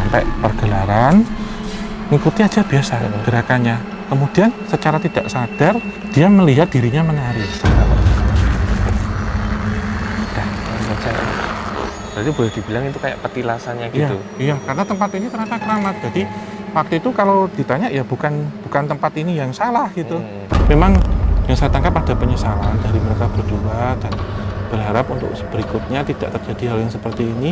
sampai pergelaran, ngikuti aja biasa gerakannya. Kemudian secara tidak sadar dia melihat dirinya menari. Berarti boleh dibilang itu kayak petilasannya gitu. Iya, karena tempat ini ternyata keramat. Jadi waktu itu kalau ditanya ya bukan tempat ini yang salah gitu. Memang yang saya tangkap ada penyesalan dari mereka berdua dan berharap untuk berikutnya tidak terjadi hal yang seperti ini.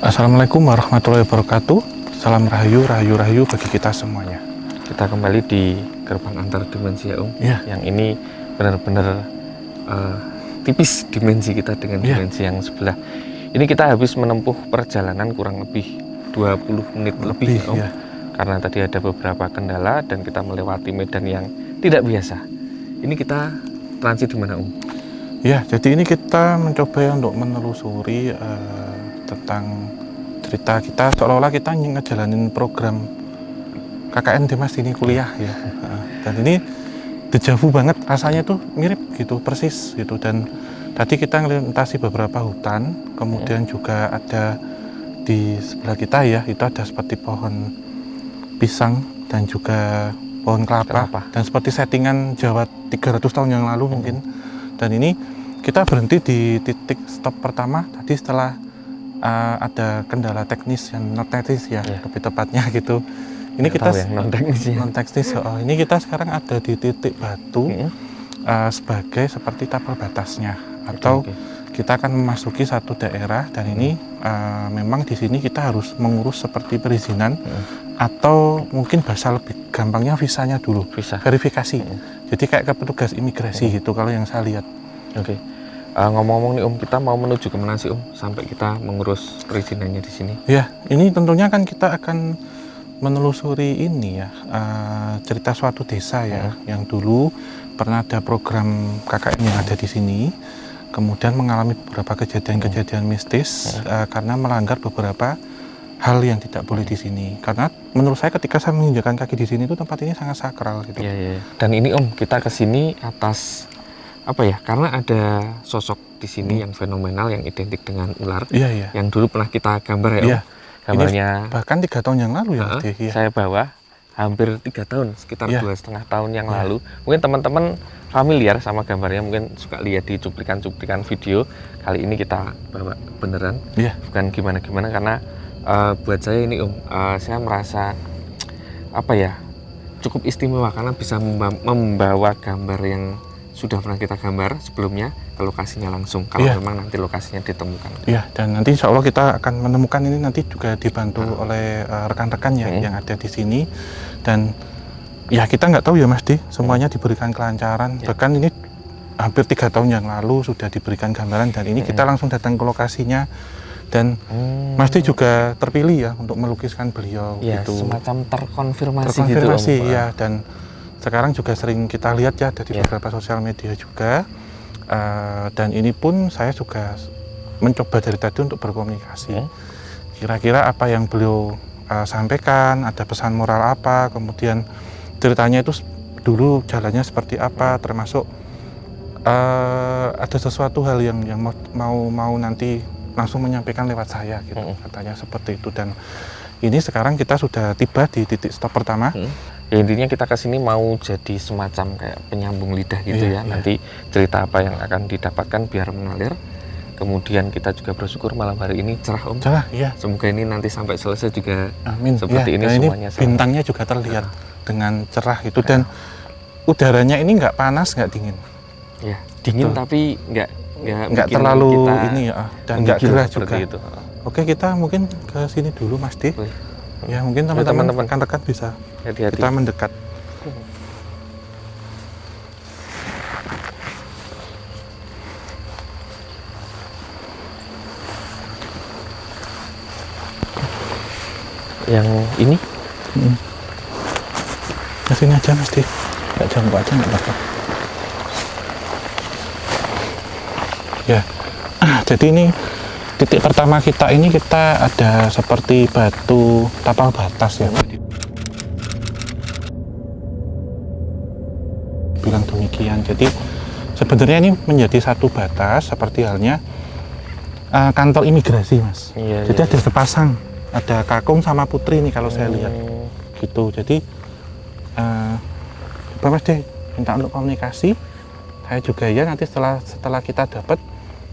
Assalamualaikum warahmatullahi wabarakatuh. Salam rahayu, rahayu, rahayu bagi kita semuanya. Kita kembali di gerbang antar dimensi ya Om. Yang ini benar-benar tipis dimensi kita dengan dimensi yang sebelah. Ini kita habis menempuh perjalanan kurang lebih 20 menit lebih ya Om. Karena tadi ada beberapa kendala dan kita melewati medan yang tidak biasa. Ini kita transit di mana Om? Ya, jadi ini kita mencoba untuk menelusuri tentang cerita kita, seolah-olah kita ngejalanin program KKN Dimas ini kuliah ya. Dan ini dejavu banget, rasanya tuh mirip gitu, persis gitu. Dan tadi kita ngelintasi beberapa hutan, kemudian juga ada di sebelah kita ya, itu ada seperti pohon pisang dan juga pohon kelapa. Dan seperti settingan Jawa 300 tahun yang lalu mungkin. Dan ini kita berhenti di titik stop pertama tadi setelah ada kendala teknis yang non teknis ya, lebih tepatnya gitu. Ini kita non teknis. Ini kita sekarang ada di titik batu sebagai seperti tapal batasnya, atau kita akan memasuki satu daerah dan ini memang di sini kita harus mengurus seperti perizinan atau mungkin bahasa lebih gampangnya visanya dulu, verifikasi. Jadi kayak ke petugas imigrasi gitu kalau yang saya lihat. Ngomong-ngomong nih Om, kita mau menuju kemana sih Om sampai kita mengurus perizinannya di sini? Ya, ini tentunya kan kita akan menelusuri ini ya, cerita suatu desa ya, yang dulu pernah ada program KKN yang ada di sini, kemudian mengalami beberapa kejadian-kejadian mistis karena melanggar beberapa hal yang tidak boleh di sini. Karena menurut saya ketika saya menginjakan kaki di sini itu tempat ini sangat sakral gitu. Iya. Dan ini Om, kita ke sini atas apa ya? Karena ada sosok di sini yang fenomenal, yang identik dengan ular. Iya. Yang dulu pernah kita gambar ya Om. Iya. Gambarnya ini bahkan 3 tahun yang lalu ya Mas. Iya. Saya bawa hampir 3 tahun, sekitar 2,5 tahun yang Iya. lalu. Mungkin teman-teman familiar sama gambarnya, mungkin suka lihat di cuplikan-cuplikan video. Kali ini kita bawa beneran, bukan gimana-gimana, karena buat saya ini Om, saya merasa apa ya, cukup istimewa karena bisa membawa gambar yang sudah pernah kita gambar sebelumnya ke lokasinya langsung, kalau memang nanti lokasinya ditemukan. Iya, dan nanti insya Allah kita akan menemukan ini, nanti juga dibantu oleh rekan-rekan ya yang ada di sini. Dan ya kita nggak tahu ya Mas Di, semuanya diberikan kelancaran. Bahkan ini hampir 3 tahun yang lalu sudah diberikan gambaran, dan ini kita langsung datang ke lokasinya. Dan Mas Di juga terpilih ya untuk melukiskan beliau gitu. Semacam terkonfirmasi gitu Om. ya. Dan sekarang juga sering kita lihat ya, ada di beberapa sosial media juga. Dan ini pun saya juga mencoba dari tadi untuk berkomunikasi. Kira-kira apa yang beliau sampaikan, ada pesan moral apa, kemudian ceritanya itu dulu jalannya seperti apa, termasuk ada sesuatu hal yang mau nanti langsung menyampaikan lewat saya gitu, katanya seperti itu. Dan ini sekarang kita sudah tiba di titik stop pertama. Ya intinya kita ke sini mau jadi semacam kayak penyambung lidah gitu ya. Nanti cerita apa yang akan didapatkan biar mengalir. Kemudian kita juga bersyukur malam hari ini cerah Om. Cerah, iya. Semoga ini nanti sampai selesai juga amin. Seperti ini semuanya. Ini bintangnya juga terlihat dengan cerah itu, dan udaranya ini nggak panas, nggak dingin. Ya, dingin tapi nggak terlalu ini ya, dan nggak gerah juga. Itu. Oke, kita mungkin ke sini dulu Mas Di. Ya mungkin teman-teman rekan-rekan bisa hati-hati. Kita mendekat. Yang ini? Ke sini aja Mas Di. Nggak jangkau aja, nggak apa-apa. Ya, jadi ini titik pertama kita ini, kita ada seperti batu tapal batas ya. Bilang demikian. Jadi sebenarnya ini menjadi satu batas seperti halnya kantor imigrasi Mas. Jadi ada sepasang, ada kakung sama putri nih kalau saya lihat gitu. Jadi Mas deh minta untuk komunikasi, saya juga ya, nanti setelah kita dapat,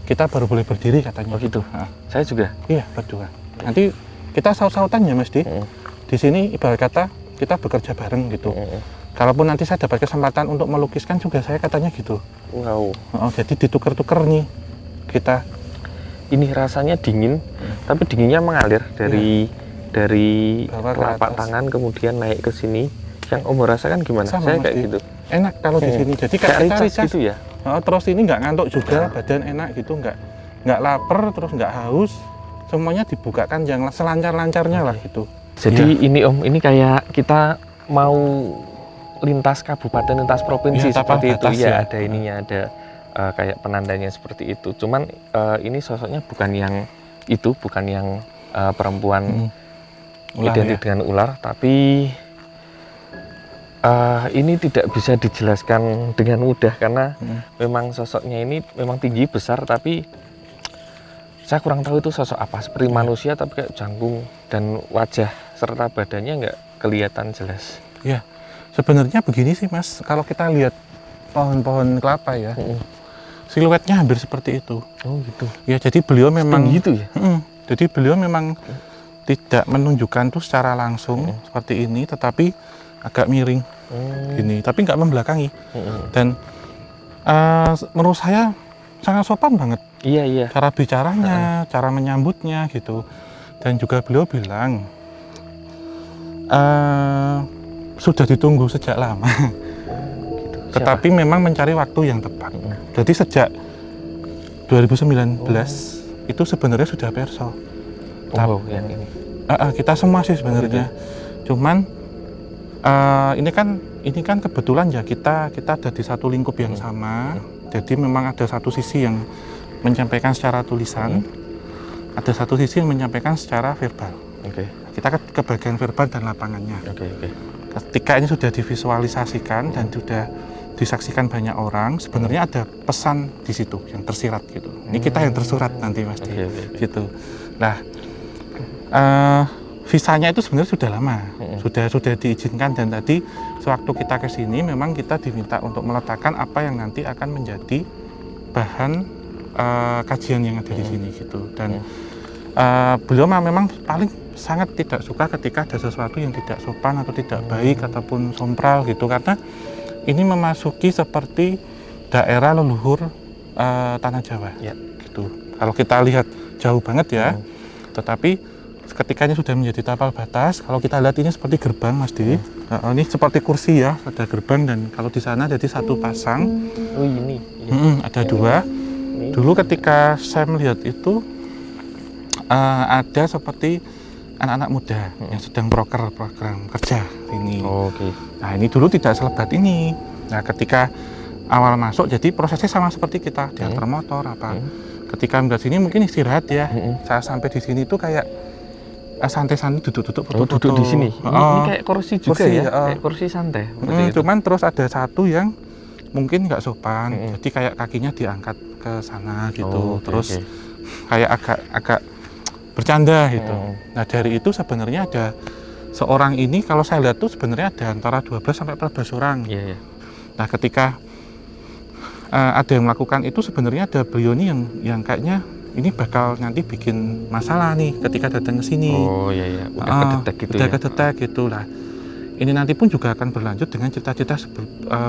kita baru boleh berdiri katanya. Gitu. Saya juga? Iya, berdua. Nanti kita saut-sautan ya Mas Di. Di sini ibarat kata kita bekerja bareng gitu. Kalaupun nanti saya dapat kesempatan untuk melukiskan juga, saya katanya gitu. Wow. Jadi ditukar-tukar nih kita. Ini rasanya dingin, tapi dinginnya mengalir dari telapak tangan kemudian naik ke sini. Yang Om rasakan gimana? Sama, saya Mas kayak Di. gitu. Enak kalau di sini. Jadi kayak kita recharge gitu ya. Terus ini nggak ngantuk juga, badan enak gitu, nggak lapar, terus nggak haus. Semuanya dibukakan yang selancar-lancarnya lah gitu. Jadi ini Om, ini kayak kita mau lintas kabupaten, lintas provinsi seperti itu ya. Ada ininya, ada kayak penandanya seperti itu. Cuman ini sosoknya bukan yang itu, bukan yang perempuan identik dengan ular, tapi ini tidak bisa dijelaskan dengan mudah karena memang sosoknya ini memang tinggi besar, tapi saya kurang tahu itu sosok apa, seperti manusia tapi kayak jangkung, dan wajah serta badannya nggak kelihatan jelas. Ya, sebenarnya begini sih Mas, kalau kita lihat pohon-pohon kelapa ya, siluetnya hampir seperti itu. Oh gitu. Ya, jadi beliau memang gitu ya. Jadi beliau memang tidak menunjukkan tuh secara langsung seperti ini, tetapi agak miring gini, tapi nggak membelakangi. Dan menurut saya sangat sopan banget. Iya. Cara bicaranya, cara menyambutnya gitu. Dan juga beliau bilang sudah ditunggu sejak lama. Tetapi memang mencari waktu yang tepat. Jadi sejak 2019 itu sebenarnya sudah perso. Oh, yang ini. Kita semua sih sebenarnya. Cuman ini kan kebetulan ya kita ada di satu lingkup yang sama. Jadi memang ada satu sisi yang menyampaikan secara tulisan, ada satu sisi yang menyampaikan secara verbal. Kita ke bagian verbal dan lapangannya. Ketika ini sudah divisualisasikan dan sudah disaksikan banyak orang, sebenarnya ada pesan di situ yang tersirat gitu. Ini kita yang tersurat nanti Mas Di, gitu. Nah, visanya itu sebenarnya sudah lama, sudah diizinkan, dan tadi sewaktu kita ke sini memang kita diminta untuk meletakkan apa yang nanti akan menjadi bahan kajian yang ada di sini gitu. Dan beliau memang paling sangat tidak suka ketika ada sesuatu yang tidak sopan atau tidak baik ataupun sompral gitu, karena ini memasuki seperti daerah leluhur tanah Jawa gitu. Kalau kita lihat jauh banget ya, tetapi ketika ini sudah menjadi tapal batas, kalau kita lihat ini seperti gerbang Mas Di. Ini seperti kursi ya, ada gerbang, dan kalau di sana jadi satu pasang. Oh ini. Ada dua. Dulu ketika saya melihat itu ada seperti anak-anak muda yang sedang program kerja ini. Nah ini dulu tidak selebat ini. Nah ketika awal masuk, jadi prosesnya sama seperti kita diantar motor apa. Ketika melihat sini mungkin istirahat ya. Saya sampai di sini tuh kayak santai-santai duduk-duduk duduk di sini. Ini kayak kursi juga ya, kayak kursi santai. Cuman terus ada satu yang mungkin nggak sopan, jadi kayak kakinya diangkat ke sana gitu, terus kayak agak bercanda gitu. Nah dari itu sebenarnya ada seorang ini, kalau saya lihat tuh sebenarnya ada antara 12 sampai 14 orang. Nah ketika ada yang melakukan itu, sebenarnya ada beliau nih yang kayaknya ini bakal nanti bikin masalah nih ketika datang ke sini. Udah kedetek gitu. Udah kedetek gitu lah. Ini nanti pun juga akan berlanjut dengan cerita-cerita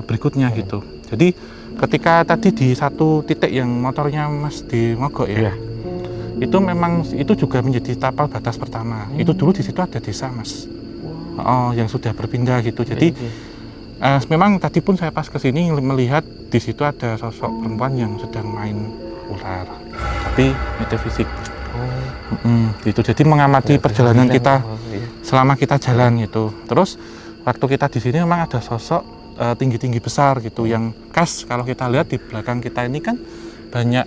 berikutnya gitu. Jadi ketika tadi di satu titik yang motornya Mas di mogok ya. Itu memang itu juga menjadi tapal batas pertama. Itu dulu di situ ada desa Mas. Yang sudah berpindah gitu. Jadi memang tadi pun saya pas kesini melihat di situ ada sosok perempuan yang sedang main ular, tapi metafisik. Gitu. Jadi mengamati perjalanan kita selama kita jalan gitu. Terus waktu kita di sini memang ada sosok tinggi-tinggi besar gitu, yang khas kalau kita lihat di belakang kita ini kan banyak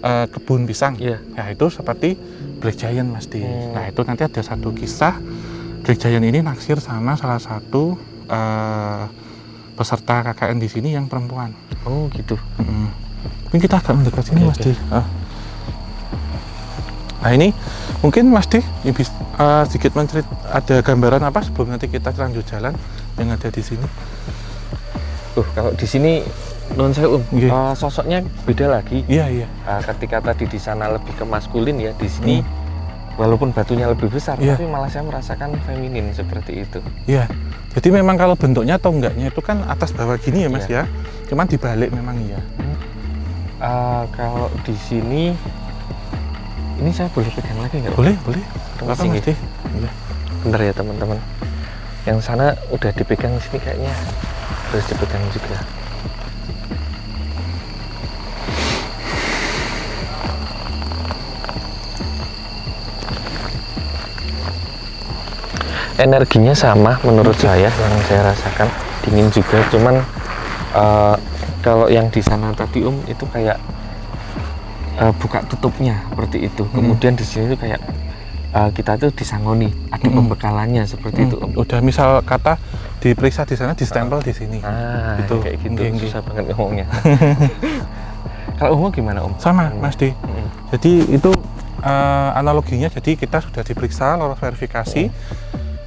kebun pisang. Ya itu seperti Black Giant Mas Di. Nah itu nanti ada satu kisah Black Giant ini naksir sama salah satu peserta KKN di sini yang perempuan. Oh gitu. Mungkin kita agak mendekat sini Mas Di. Nah ini mungkin Mas Di sedikit ada gambaran apa sebelum nanti kita lanjut jalan yang ada di sini. Kalau di sini non sewu, sosoknya beda lagi. Ketika tadi di sana lebih ke maskulin ya, di sini walaupun batunya lebih besar, tapi malah saya merasakan feminin seperti itu. Jadi memang kalau bentuknya atau enggaknya itu kan atas bawah gini ya Mas ya. Cuman dibalik memang kalau di sini, ini saya boleh pegang lagi nggak? Boleh. Apa Mas Di? Bentar ya teman-teman. Yang sana udah dipegang, sini kayaknya harus dipegang juga. Energinya sama menurut saya, yang saya rasakan dingin juga, cuman kalau yang di sana tadi itu kayak buka tutupnya seperti itu. Kemudian di sini tuh kayak kita tuh disangoni, ada pembekalannya seperti itu. Udah misal kata diperiksa di sana, distempel di sini. Itu kayak gitu. Susah banget ngomongnya. Kalau Om gimana Om? Sama Mas Di. Jadi itu analoginya, jadi kita sudah diperiksa, lolos verifikasi.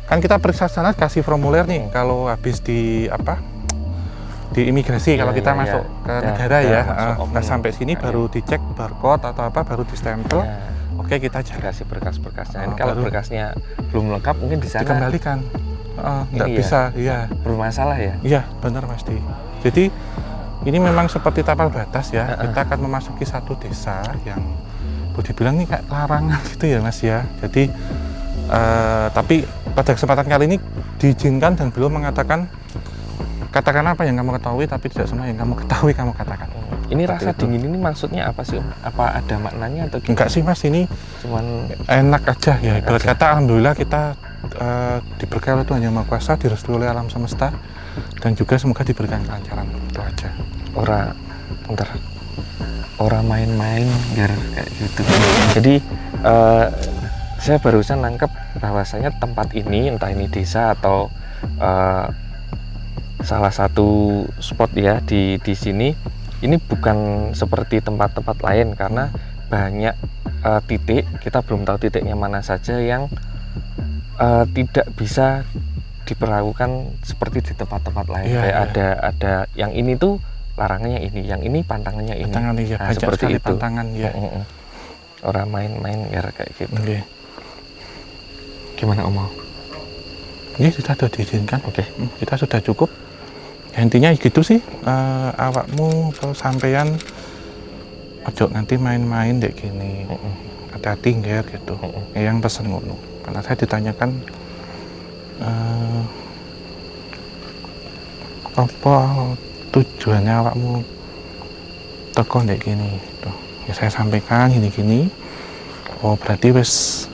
Kan kita periksa sana, kasih formulir nih kalau habis di imigrasi, kalau kita masuk ke negara ya. Nah sampai sini baru dicek barcode atau apa, baru distempel. Oke, kita kasih berkas-berkasnya. Kalau berkasnya belum lengkap, mungkin di sana dikembalikan. Nggak bisa, bermasalah ya. Iya, benar Mas Di. Jadi ini memang seperti tapal batas ya. Kita akan memasuki satu desa yang boleh dibilang ini kayak larangan gitu ya Mas ya. Jadi tapi pada kesempatan kali ini diizinkan dan beliau mengatakan, katakan apa yang kamu ketahui, tapi tidak semua yang kamu ketahui kamu katakan. Ini Seperti rasa itu. dingin ini maksudnya apa sih Om? Apa ada maknanya atau Enggak sih Mas, ini cuman enak aja ya. Ibarat aja. kata alhamdulillah kita diberkahi oleh Tuhan Yang Maha Kuasa, direstui oleh alam semesta, dan juga semoga diberikan kelancaran. Itu aja. Ora main-main biar kayak gitu. Jadi saya barusan nangkep bahwasanya tempat ini, entah ini desa atau salah satu spot ya di sini, ini bukan seperti tempat-tempat lain karena banyak titik, kita belum tahu titiknya mana saja yang tidak bisa diperlakukan seperti di tempat-tempat lain. Iya, Kayak iya. ada yang ini tuh larangannya ini, yang ini pantangannya ini. Pantangan ya, Nah, banyak seperti sekali itu. pantangan ya. Orang main-main ya kayak gitu. Oke. Gimana Om? Ini sudah diizinkan. Oke. Kita sudah cukup. Ya, intinya gitu sih. Awakmu atau sampean ojo nanti main-main dek gini. Hati-hati ngger gitu. Ya, yang pesen ngono. Karena saya ditanyakan apa tujuannya awakmu teko dek gini. Tuh. Ya saya sampaikan gini-gini. Oh berarti wis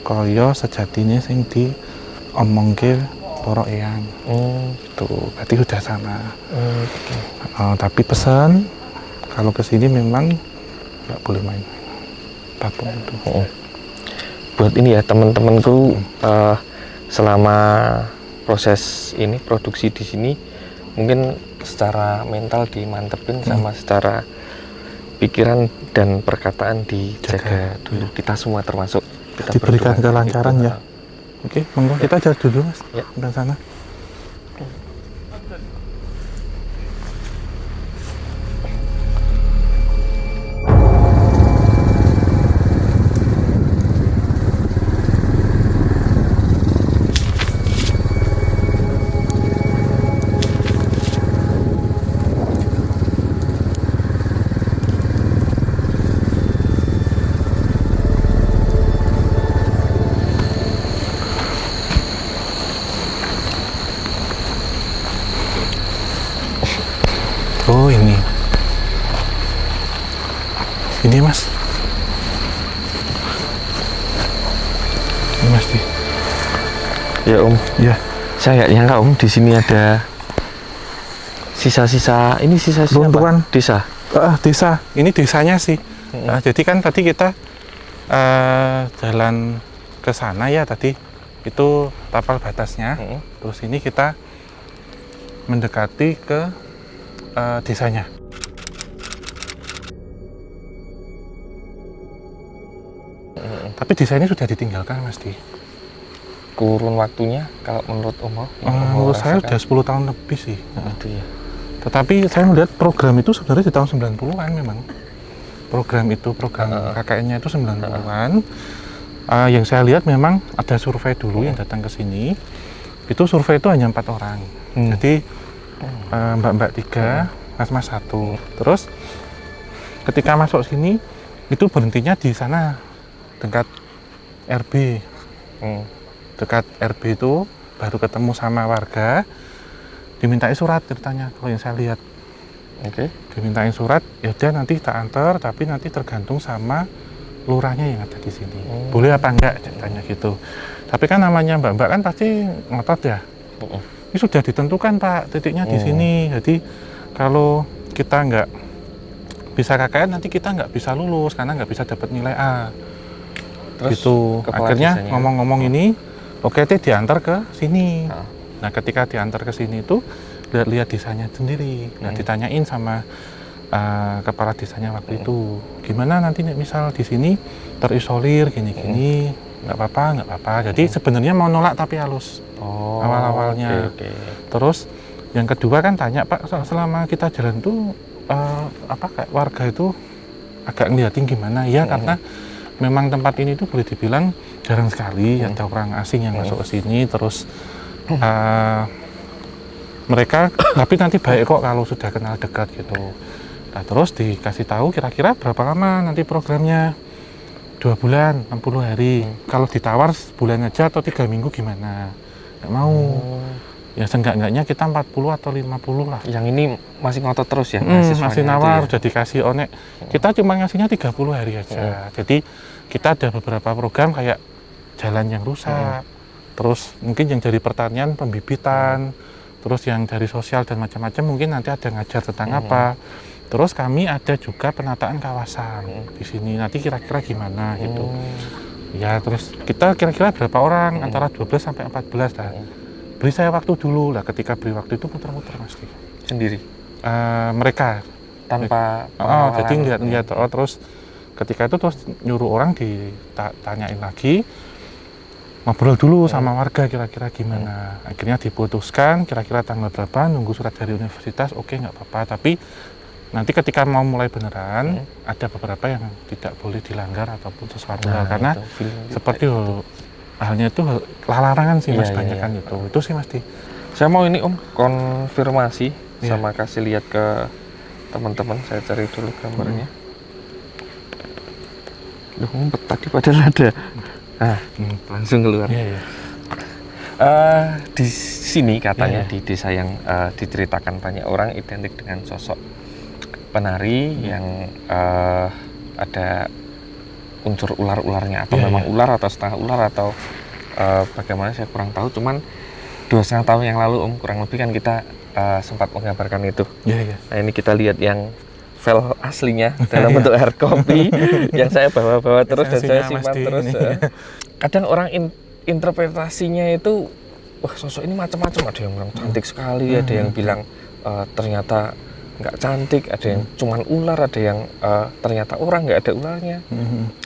kaya sejatinya sing diomongke para eyang. Tuh berarti sudah sama. Tapi pesan kalau kesini memang nggak boleh main patung itu. Buat ini ya teman-temanku, selama proses ini produksi di sini mungkin secara mental dimantepin sama secara pikiran dan perkataan dijaga dulu. Kita semua termasuk kita Diberikan berdua, kelancaran gitu. ya. Oke, monggo kita jalan dulu Mas. Ya. Ke sana. Oh ini Mas, ini Mas di. Ya Om, Ya. saya nggak nyangka Om di sini ada sisa-sisa ini sisa-sisa Runtuhan. apa? Desa. Desa. Ini desanya sih. Jadi kan tadi kita jalan ke sana ya tadi itu tapal batasnya. Terus ini kita mendekati ke desanya. Tapi desa ini sudah ditinggalkan Mas Di. Kurun waktunya kalau menurut Om? Menurut saya udah 10 tahun lebih sih. Itu ya. Tetapi saya melihat program itu sebenarnya di tahun 90-an memang. Program KKN-nya itu 90-an. Yang saya lihat memang ada survei dulu yang datang ke sini. Itu survei itu hanya 4 orang. Jadi mbak-mbak 3, mas-mas 1. Terus ketika masuk sini itu berhentinya di sana dekat RB. Dekat RB itu baru ketemu sama warga, dimintai surat ceritanya kalau yang saya lihat. Dimintain surat, ya udah nanti tak antar, tapi nanti tergantung sama lurahnya yang ada di sini. Boleh apa enggak ceritanya gitu. Tapi kan namanya mbak-mbak kan pasti ngotot ya. Ini sudah ditentukan Pak titiknya di sini. Jadi kalau kita nggak bisa KKN nanti kita nggak bisa lulus karena nggak bisa dapat nilai A. Terus gitu. Akhirnya desanya, ngomong-ngomong ini, oke teh diantar ke sini. Nah ketika diantar ke sini itu lihat desanya sendiri. Nah ditanyain sama kepala desanya waktu itu, gimana nanti misal di sini terisolir gini-gini, nggak apa-apa. Jadi sebenarnya mau nolak tapi halus awal-awalnya. Terus yang kedua kan tanya Pak, selama kita jalan tuh kayak warga itu agak ngeliatin gimana ya, karena memang tempat ini tuh boleh dibilang jarang sekali ada orang asing yang masuk ke sini. Terus mereka tapi nanti baik kok kalau sudah kenal dekat gitu. Nah terus dikasih tahu kira-kira berapa lama nanti programnya, 2 bulan, 60 hari. Kalau ditawar sebulan aja atau 3 minggu gimana? Nggak mau. Ya seenggak-enggaknya kita 40 atau 50 lah. Yang ini masih ngotot terus ya? Masih nawar, udah dikasih onek. Kita cuma ngasihnya 30 hari aja. Jadi kita ada beberapa program kayak jalan yang rusak, terus mungkin yang dari pertanian, pembibitan, terus yang dari sosial dan macam-macam mungkin nanti ada ngajar tentang apa. Terus kami ada juga penataan kawasan di sini. Nanti kira-kira gimana gitu. Ya terus kita kira-kira berapa orang, antara 12 sampai 14 lah. Beri saya waktu dulu lah, ketika beri waktu itu muter-muter Mas. Sendiri? Mereka. Tanpa jadi lihat terus ketika itu terus nyuruh orang ditanyain lagi, ngobrol dulu sama warga kira-kira gimana. Akhirnya diputuskan kira-kira tanggal berapa, nunggu surat dari universitas, oke nggak apa-apa. Tapi nanti ketika mau mulai beneran, ada beberapa yang tidak boleh dilanggar ataupun sesuatu hal, karena seperti halnya itu larangan sih Mas, banyak kan itu sih Mas. Saya mau ini Om konfirmasi sama kasih lihat ke teman-teman. Saya cari dulu gambarnya. Loh, ngumpet tadi padahal ada. Langsung keluar. Di sini katanya di desa yang diceritakan banyak orang identik dengan sosok penari yang ada unsur ular-ularnya, atau memang ular atau setengah ular atau bagaimana saya kurang tahu. Cuman 2,5 tahun yang lalu Om, kurang lebih kan kita sempat menggambarkan itu. Nah ini kita lihat yang file aslinya dalam bentuk hard copy yang saya bawa-bawa terus dan saya simpan terus. Kadang orang interpretasinya itu, wah sosok ini macam-macam. Ada yang bilang cantik sekali, ada yang bilang ternyata nggak cantik, ada yang cuman ular, ada yang ternyata orang nggak ada ularnya.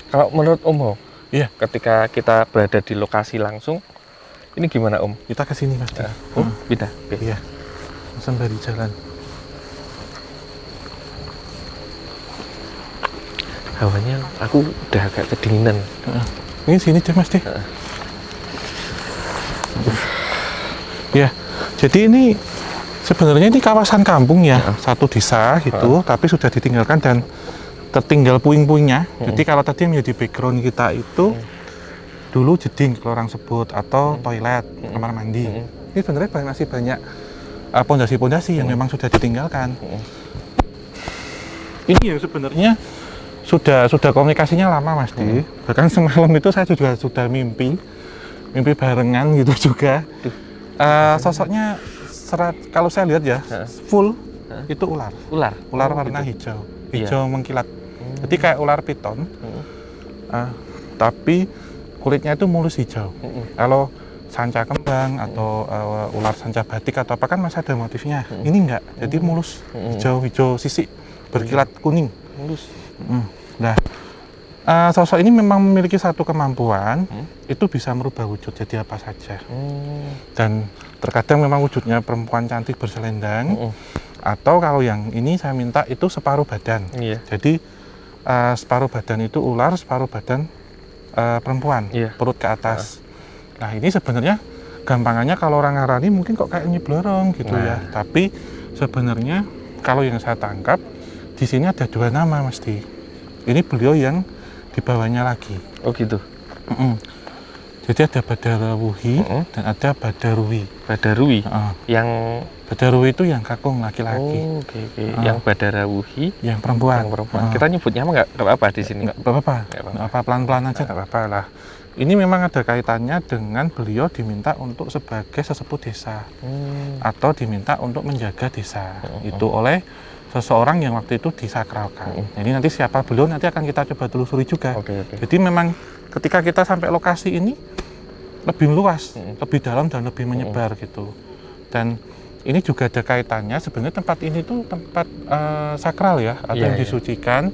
Kalau menurut Om, ketika kita berada di lokasi langsung, ini gimana Om? Kita ke sini Mas. Beda. Iya. Sembari jalan. Hawanya aku udah agak kedinginan. Ini sini deh Mas. Ya, jadi ini sebenarnya ini kawasan kampung ya, satu desa gitu, tapi sudah ditinggalkan dan tertinggal puing-puingnya. Jadi kalau tadi yang menjadi background kita itu dulu jeding kalau orang sebut, atau toilet, kamar mandi. Ini sebenarnya masih banyak pondasi-pondasi yang memang sudah ditinggalkan. Ini ya sebenarnya sudah komunikasinya lama Mas Di. Bahkan semalam itu saya juga sudah mimpi barengan gitu juga. Sosoknya kalau saya lihat ya full itu ular warna hijau mengkilat. Jadi kayak ular piton, tapi kulitnya itu mulus hijau. Kalau sanca kembang atau ular sanca batik atau apa kan masih ada motifnya. Ini enggak, jadi mulus hijau sisik berkilat kuning. Mulus. Nah, sosok ini memang memiliki satu kemampuan, itu bisa merubah wujud jadi apa saja. Dan terkadang memang wujudnya perempuan cantik berselendang, atau kalau yang ini saya minta itu separuh badan. Jadi separuh badan itu ular, separuh badan perempuan, perut ke atas. Nah ini sebenarnya gampangannya kalau orang ngarani mungkin kok kayak nyeblorong gitu ya. Tapi sebenarnya kalau yang saya tangkap di sini ada 2 nama Mas Di. Ini beliau yang di bawahnya lagi. Oh gitu. Jadi ada Badarawuhi dan ada Badarui. Badarui. Yang Badarui itu yang kakung laki-laki. Oh, oke. Yang Badarawuhi yang perempuan. Kita nyebutnya nggak apa-apa di sini. Nggak apa-apa, pelan-pelan aja nggak apa-apa lah. Ini memang ada kaitannya dengan beliau diminta untuk sebagai sesepuh desa, atau diminta untuk menjaga desa itu oleh seseorang yang waktu itu disakralkan. Jadi nanti siapa beliau nanti akan kita coba telusuri juga. Jadi memang ketika kita sampai lokasi ini lebih luas, lebih dalam dan lebih menyebar gitu. Dan ini juga ada kaitannya sebenarnya tempat ini tuh tempat sakral ya, atau yang disucikan,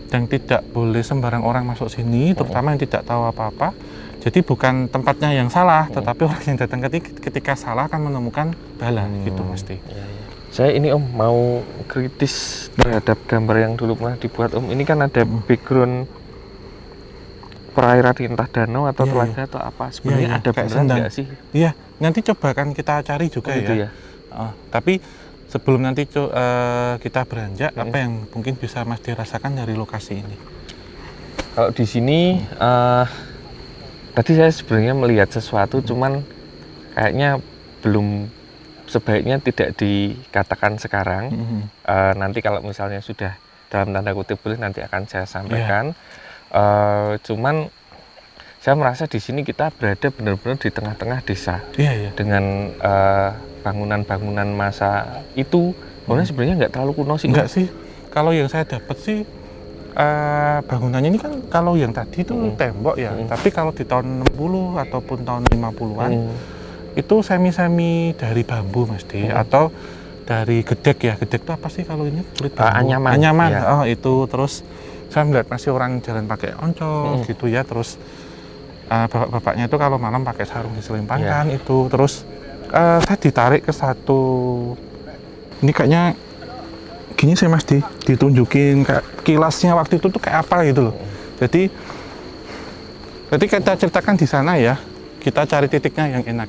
dan tidak boleh sembarang orang masuk sini, terutama yang tidak tahu apa-apa. Jadi bukan tempatnya yang salah, tetapi orang yang datang ketika salah akan menemukan bala gitu Mas. Saya ini Om mau kritis terhadap gambar yang dulu pernah dibuat Om. Ini kan ada background perairan entah danau atau telaga atau apa. Sebenarnya ada beneran nggak sih? Iya, nanti coba kan kita cari juga ya. Tapi sebelum nanti kita beranjak, apa yang mungkin bisa Mas dirasakan dari lokasi ini? Kalau di sini tadi saya sebenarnya melihat sesuatu, cuman kayaknya belum sebaiknya tidak dikatakan sekarang. Nanti kalau misalnya sudah dalam tanda kutip boleh, nanti akan saya sampaikan. Cuman saya merasa di sini kita berada benar-benar di tengah-tengah desa. Dengan bangunan-bangunan masa itu, sebenarnya nggak terlalu kuno sih. Enggak sih. Kalau yang saya dapat sih bangunannya ini kan kalau yang tadi itu tembok ya. Tapi kalau di tahun 60 ataupun tahun 50-an itu semi-semi dari bambu mesti atau dari gedek ya. Gedek itu apa sih kalau ini? Kulit bambu. Anyaman. Ya. Oh, itu terus saya melihat masih orang jalan pakai oncol gitu ya. Terus bapak-bapaknya itu kalau malam pakai sarung diselimpangkan itu. Terus saya ditarik ke satu, ini kayaknya gini sih Mas, ditunjukin kayak kilasnya waktu itu tuh kayak apa gitu loh. Jadi kita ceritakan di sana ya, kita cari titiknya yang enak.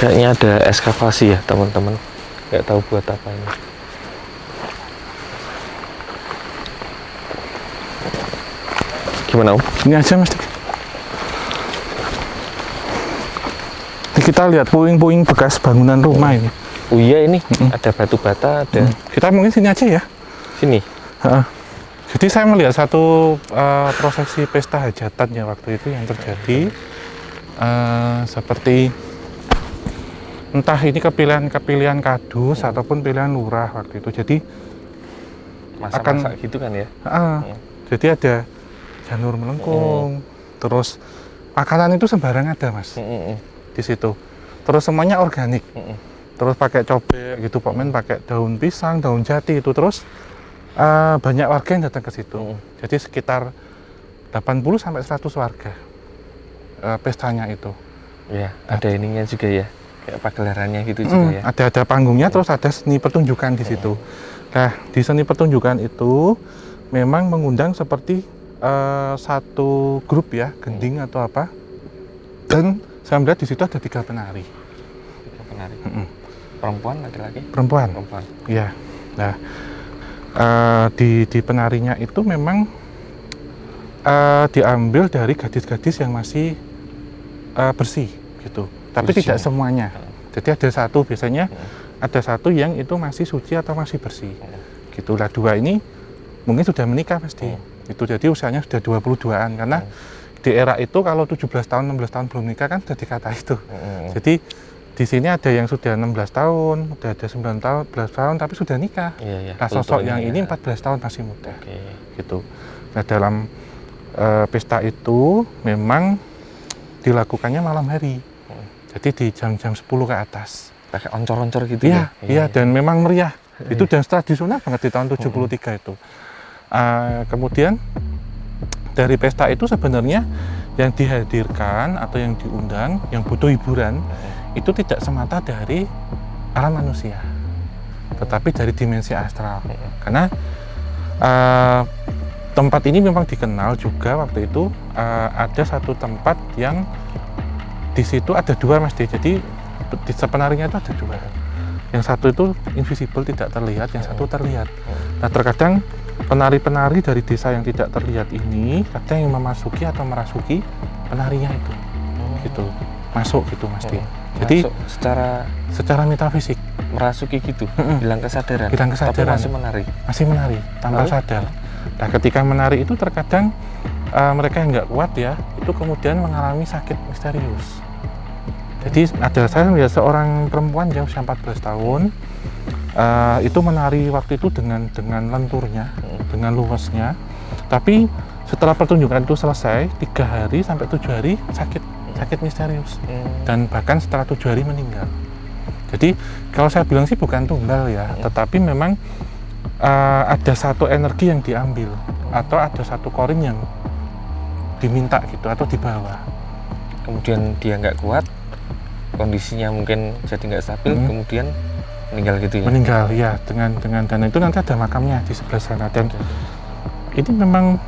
Kayaknya ada ekskavasi ya teman-teman, nggak tahu buat apa ini. Gimana Om? Ini aja Mas. Ini kita lihat puing-puing bekas bangunan rumah ini. Oh iya, ini ada batu bata, ada. Kita mungkin sini aja ya. Sini. Jadi saya melihat satu prosesi pesta hajatan ya waktu itu yang terjadi seperti entah ini kepilihan kadus ataupun pilihan lurah waktu itu. Jadi masa-masa gitu kan ya. Jadi ada janur melengkung, terus makanan itu sembarang ada Mas di situ. Terus semuanya organik. Terus pakai cobek gitu, Pak Men pakai daun pisang, daun jati itu. Terus banyak warga yang datang ke situ. Jadi sekitar 80 sampai 100 warga pestanya itu. Iya, ada ininya juga ya. Kayak pagelarannya gitu juga ya. Ada panggungnya, terus ada seni pertunjukan di situ. Nah, di seni pertunjukan itu memang mengundang seperti satu grup ya, gending atau apa. Dan saya melihat di situ ada 3 penari. 3 penari. Perempuan, laki-laki? Perempuan. Iya. Nah, di penarinya itu memang diambil dari gadis-gadis yang masih bersih gitu. Tapi tidak semuanya. Jadi ada satu biasanya ada satu yang itu masih suci atau masih bersih. Gitulah 2 ini mungkin sudah menikah pasti. Itu jadi usianya sudah 22-an karena di era itu kalau 17 tahun 16 tahun belum nikah kan sudah dikata itu. Jadi di sini ada yang sudah 16 tahun, udah ada 9 tahun, 11 tahun tapi sudah nikah. Nah, sosok yang ini 14 tahun masih muda. Gitu. Nah, dalam pesta itu memang dilakukannya malam hari. Jadi di jam-jam 10 ke atas. Pakai oncor-oncor gitu ya? Iya, dan memang meriah. Itu dan tradisional banget di tahun 73 itu. Kemudian dari pesta itu sebenarnya yang dihadirkan atau yang diundang, yang butuh hiburan, itu tidak semata dari alam manusia, tetapi dari dimensi astral. Karena tempat ini memang dikenal juga waktu itu ada satu tempat yang di situ ada 2 Mas. Jadi di penarinya itu ada 2. Yang satu itu invisible, tidak terlihat, yang satu terlihat. Nah, terkadang penari-penari dari desa yang tidak terlihat ini kadang yang memasuki atau merasuki penarinya itu. Gitu. Masuk gitu Mas. Jadi masuk secara metafisik merasuki gitu. Hilang kesadaran. Tapi masih menari tanpa sadar. Nah, ketika menari itu terkadang mereka yang nggak kuat ya, itu kemudian mengalami sakit misterius. Jadi saya melihat seorang perempuan yang usia 14 tahun itu menari waktu itu dengan lenturnya, dengan luwesnya. Tapi setelah pertunjukan itu selesai, 3 hari sampai 7 hari sakit misterius. Dan bahkan setelah 7 hari meninggal. Jadi kalau saya bilang sih bukan tunggal ya, tetapi memang ada satu energi yang diambil atau ada satu korin yang diminta gitu atau dibawa. Kemudian dia nggak kuat, kondisinya mungkin jadi nggak stabil, kemudian meninggal gitu ya? Meninggal ya, dengan dan itu nanti ada makamnya di sebelah sana. Dan ini memang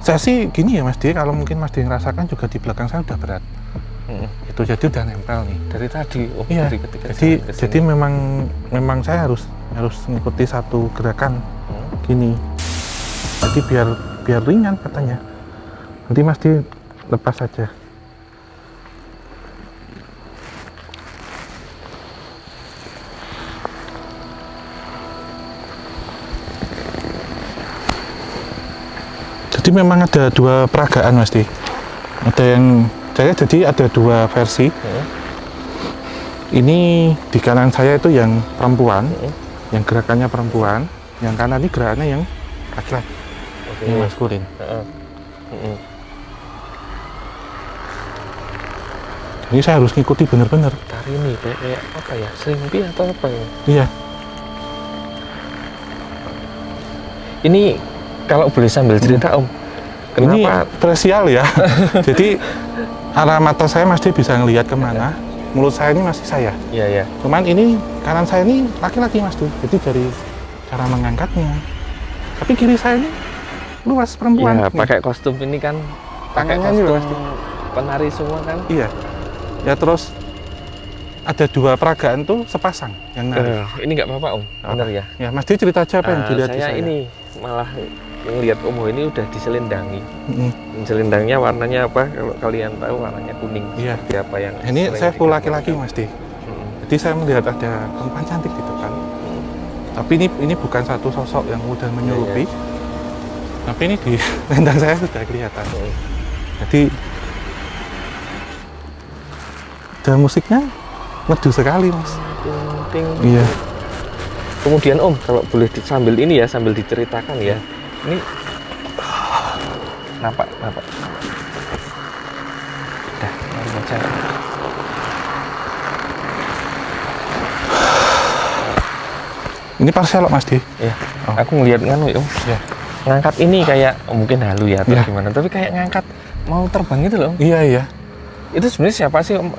saya sih gini ya Mas Di, kalau mungkin Mas Di ngerasakan juga di belakang saya udah berat. Itu jadi udah nempel nih dari tadi. Iya, dari ketika jadi memang saya harus mengikuti satu gerakan gini, jadi biar ringan katanya, nanti Mas lepas saja. Jadi memang ada dua peragaan Mas ada dua versi. Ini di kanan saya itu yang perempuan, yang gerakannya perempuan, yang kanan ini gerakannya yang laki-laki, yang maskulin. Ini saya harus ngikuti bener-bener. Tari ini kayak apa ya? Serimpi atau apa ya? Iya. Ini kalau boleh sambil cerita Om, kenapa? Ini spesial ya. Jadi arah mata saya masih bisa ngelihat kemana, mulut saya ini masih saya. Iya. Cuman ini kanan saya ini laki-laki Mas tuh. Jadi dari cara mengangkatnya. Tapi kiri saya ini luas perempuan. Iya, pakai kostum ini kan, pakai Tangannya kostum penari semua kan. Iya. Ya terus ada dua peragaan tuh sepasang yang nari. Ini nggak apa-apa Om, benar ya? Ya Mas cerita aja apa yang dilihat di saya. Ini malah ngelihat Om ini udah diselendangi. Selendangnya warnanya apa? Kalau kalian tahu warnanya kuning. Iya. Seperti apa yang ini saya full laki-laki Mas Jadi saya melihat ada perempuan cantik di depan. Tapi ini bukan satu sosok yang mudah menyerupi. Tapi ini di selendang saya sudah kelihatan. Jadi dan musiknya merdu sekali Mas. Iya. Kemudian Om, kalau boleh sambil ini ya, sambil diceritakan ya. Ini nampak. Dah, mari baca. Ini parselok Mas Iya. Aku ngelihat nganu ya Om. Iya. Ngangkat ini kayak mungkin halu ya atau gimana, tapi kayak ngangkat mau terbang itu loh Om. Iya. Itu sebenarnya siapa sih Om?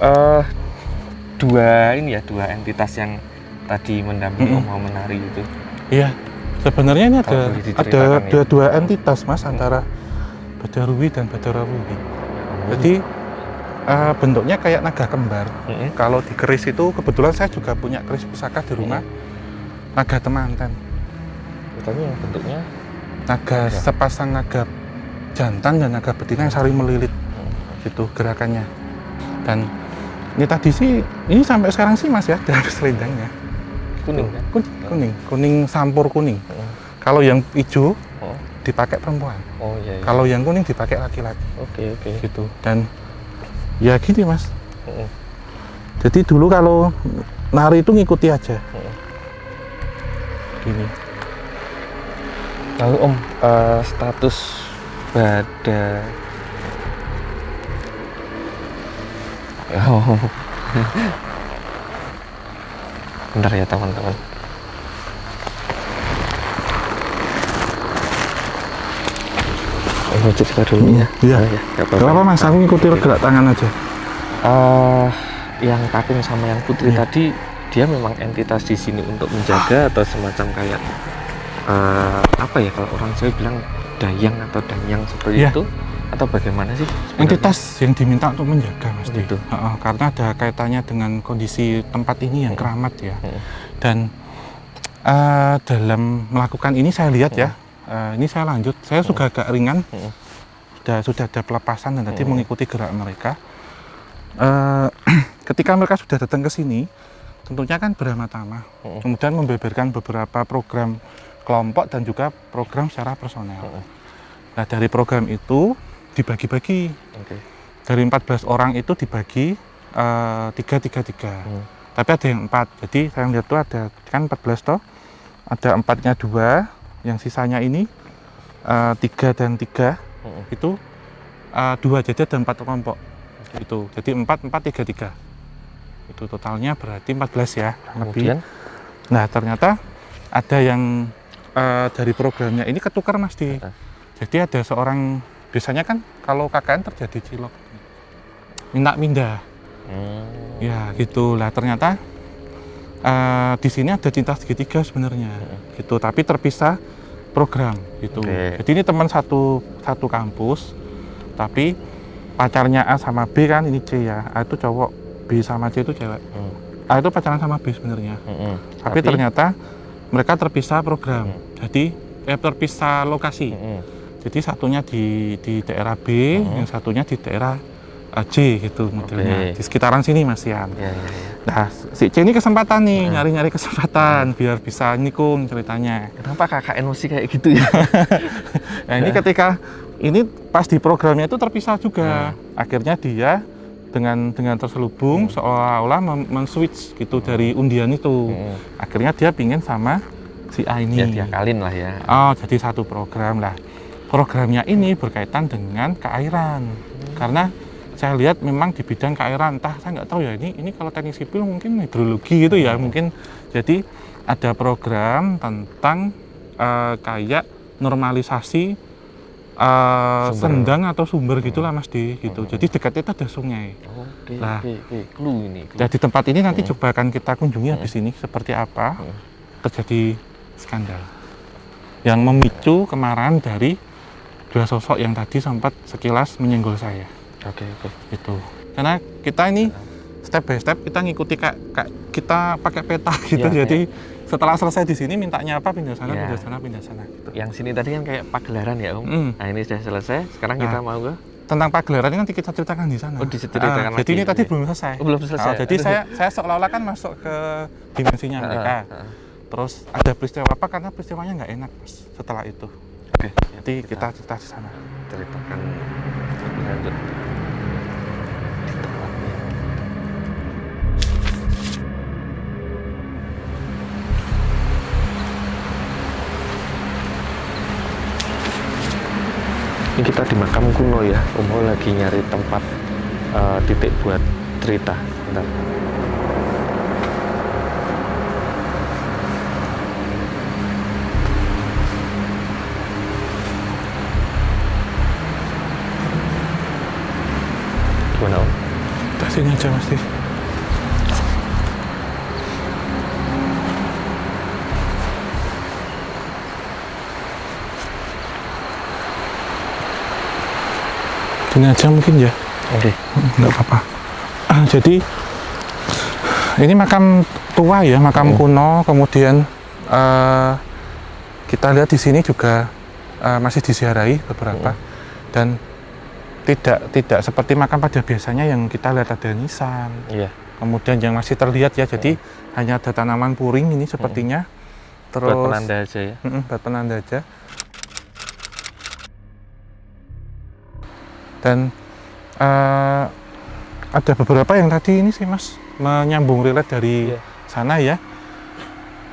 Dua entitas yang tadi mendampingi Om mau menari itu. Iya. Sebenarnya ini ada ya? dua entitas Mas antara Badarui dan Badarawuhi. Jadi bentuknya kayak naga kembar. Kalau di keris itu kebetulan saya juga punya keris pusaka di rumah. Naga temanten. Tapi yang bentuknya naga sepasang naga jantan dan naga betina yang saling melilit. Gitu gerakannya. Dan ini tadi sih, ini sampai sekarang sih Mas ya, dari selendangnya. Kuning kan? Kuning sampur kuning. Kalau yang hijau dipakai perempuan. Iya. Kalau yang kuning dipakai laki-laki. Oke. Gitu. Dan ya gini Mas. Jadi dulu kalau nari itu ngikuti aja. Gini. Lalu Om, status bentar ya teman-teman. Ini cerita dulu ya. Iya. Gak apa-apa Mas, aku ngikuti gerak tangan aja. Yang Kakung sama yang Putri tadi, dia memang entitas di sini untuk menjaga atau semacam kayak apa ya, kalau orang Jawa bilang dayang atau danyang seperti itu, atau bagaimana sih sebenarnya? Entitas yang diminta untuk menjaga Mas gitu. Karena ada kaitannya dengan kondisi tempat ini yang keramat ya. Dan dalam melakukan ini saya lihat ya, ini saya lanjut, saya sudah agak ringan, sudah ada pelepasan dan tadi mengikuti gerak mereka. Ketika mereka sudah datang ke sini, tentunya kan beramah-tamah, kemudian membeberkan beberapa program kelompok dan juga program secara personel. Nah dari program itu dibagi-bagi, dari 14 orang itu dibagi 3. Tapi ada yang 4, jadi saya lihat tuh ada kan 14 toh, ada 4-nya 2, yang sisanya ini 3 dan 3 itu 2, jadi ada 4 kelompok. Itu jadi 4, 3 itu totalnya berarti 14 ya. Kemudian nah ternyata ada yang dari programnya ini ketukar Mas jadi ada seorang, biasanya kan kalau KKN terjadi cilok minta mindah ya gitu lah, ternyata di sini ada cinta segitiga sebenarnya gitu, tapi terpisah program gitu. Jadi ini teman satu kampus, tapi pacarnya A sama B kan, ini C ya, A itu cowok, B sama C itu cewek. A itu pacaran sama B sebenarnya, tapi ternyata mereka terpisah program, jadi terpisah lokasi. Jadi satunya di daerah B, yang satunya di daerah C gitu modelnya, di sekitaran sini Mas Yan. Nah, si C ini kesempatan nih, nyari-nyari kesempatan biar bisa nikung ceritanya. Kenapa kakak emosi kayak gitu ya? Nah ini ketika ini pas di programnya itu terpisah juga, akhirnya dia dengan terselubung seolah-olah men-switch gitu dari undian itu. Akhirnya dia pingin sama si A ini. Ya diakalin lah ya. Oh, jadi satu program lah. Programnya ini berkaitan dengan keairan, karena saya lihat memang di bidang keairan, entah saya nggak tahu ya, ini kalau teknik sipil mungkin hidrologi gitu ya, mungkin. Jadi ada program tentang kayak normalisasi sendang atau sumber gitulah Mas Di gitu. Jadi dekat itu ada sungai. Nah, clue ini. Nah, di tempat ini nanti coba akan kita kunjungi habis ini seperti apa terjadi skandal yang memicu kemarahan dari dua sosok yang tadi sempat sekilas menyenggol saya. Itu karena kita ini step by step kita ngikuti kita pakai peta gitu. Jadi setelah selesai di sini mintanya apa, pindah sana gitu. Yang sini tadi kan kayak pagelaran ya Om. Nah ini sudah selesai, sekarang kita mau ke tentang pagelaran ini nanti kita ceritakan di sana. Oh, diceritakan lagi. Jadi ini tadi belum selesai. Belum selesai. Jadi saya seolah-olah kan masuk ke dimensinya mereka. Terus ada peristiwa apa, karena peristiwanya nggak enak Mas setelah itu. Nanti kita cerita di sana. Ceritakan lebih lanjut. Ini kita di makam kuno ya, Om lagi nyari tempat titik buat cerita. Bentar. Gimana Om? Sini aja Mas Di. Sini aja mungkin ya. Nggak apa-apa. Jadi ini makam tua ya, makam kuno. Kemudian kita lihat di sini juga masih diziarahi beberapa, dan tidak seperti makam pada biasanya yang kita lihat ada nisan. Kemudian yang masih terlihat ya, jadi hanya ada tanaman puring ini sepertinya. Terus buat penanda aja ya. Buat penanda aja. Dan ada beberapa yang tadi ini sih Mas menyambung relate dari sana ya.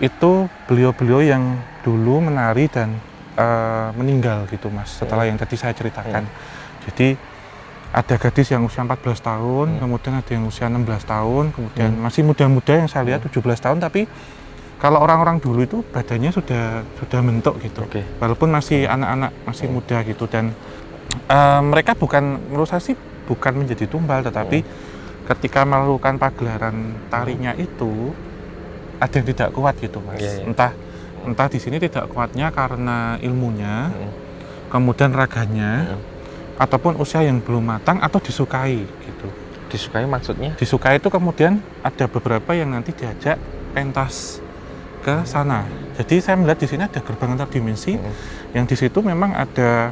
Itu beliau-beliau yang dulu menari dan meninggal gitu Mas, setelah yang tadi saya ceritakan. Jadi ada gadis yang usia 14 tahun, kemudian ada yang usia 16 tahun, kemudian masih muda-muda yang saya lihat 17 tahun, tapi kalau orang-orang dulu itu badannya sudah bentuk gitu. Walaupun masih anak-anak, masih muda gitu, dan mereka menurut saya sih bukan menjadi tumbal, tetapi ketika melakukan pagelaran tarinya itu ada yang tidak kuat gitu Mas. Entah di sini tidak kuatnya karena ilmunya, kemudian raganya, ataupun usia yang belum matang atau disukai gitu. Disukai maksudnya? Disukai itu kemudian ada beberapa yang nanti diajak pentas ke sana. Jadi saya melihat di sini ada gerbang antar dimensi, yang di situ memang ada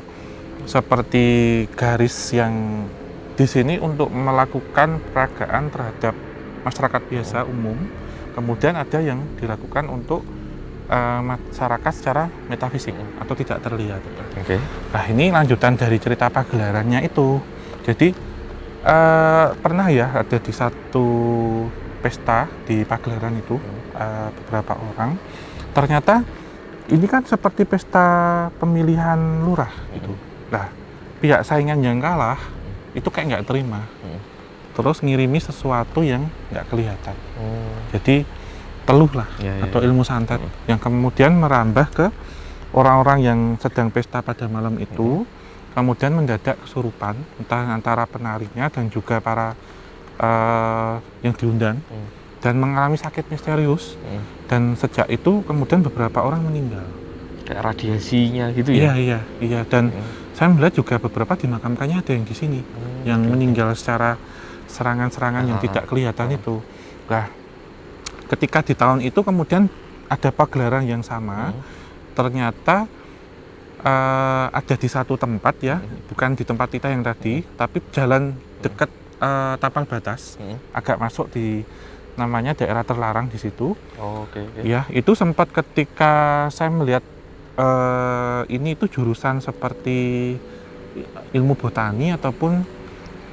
seperti garis yang di sini untuk melakukan peragaan terhadap masyarakat biasa umum. Kemudian ada yang dilakukan untuk masyarakat secara metafisik atau tidak terlihat. Nah ini lanjutan dari cerita pagelarannya itu. Jadi pernah ya ada di satu pesta di pagelaran itu beberapa orang. Ternyata ini kan seperti pesta pemilihan lurah gitu. Nah pihak saingan yang kalah itu kayak nggak terima. Terus ngirimi sesuatu yang nggak kelihatan. Jadi teluh lah atau ilmu santet yang kemudian merambah ke orang-orang yang sedang pesta pada malam itu, kemudian mendadak kesurupan, entah antara penarinya dan juga para yang diundang, dan mengalami sakit misterius, dan sejak itu kemudian beberapa orang meninggal. Kayak radiasinya gitu ya? Iya, dan saya melihat juga beberapa dimakamkannya ada yang di sini. yang meninggal secara serangan-serangan yang tidak kelihatan itu. Nah, ketika di tahun itu kemudian ada pagelaran yang sama, ternyata ada di satu tempat ya, bukan di tempat kita yang tadi, tapi jalan dekat tapal batas, agak masuk di namanya daerah terlarang di situ. Ya, itu sempat ketika saya melihat ini itu jurusan seperti ilmu botani ataupun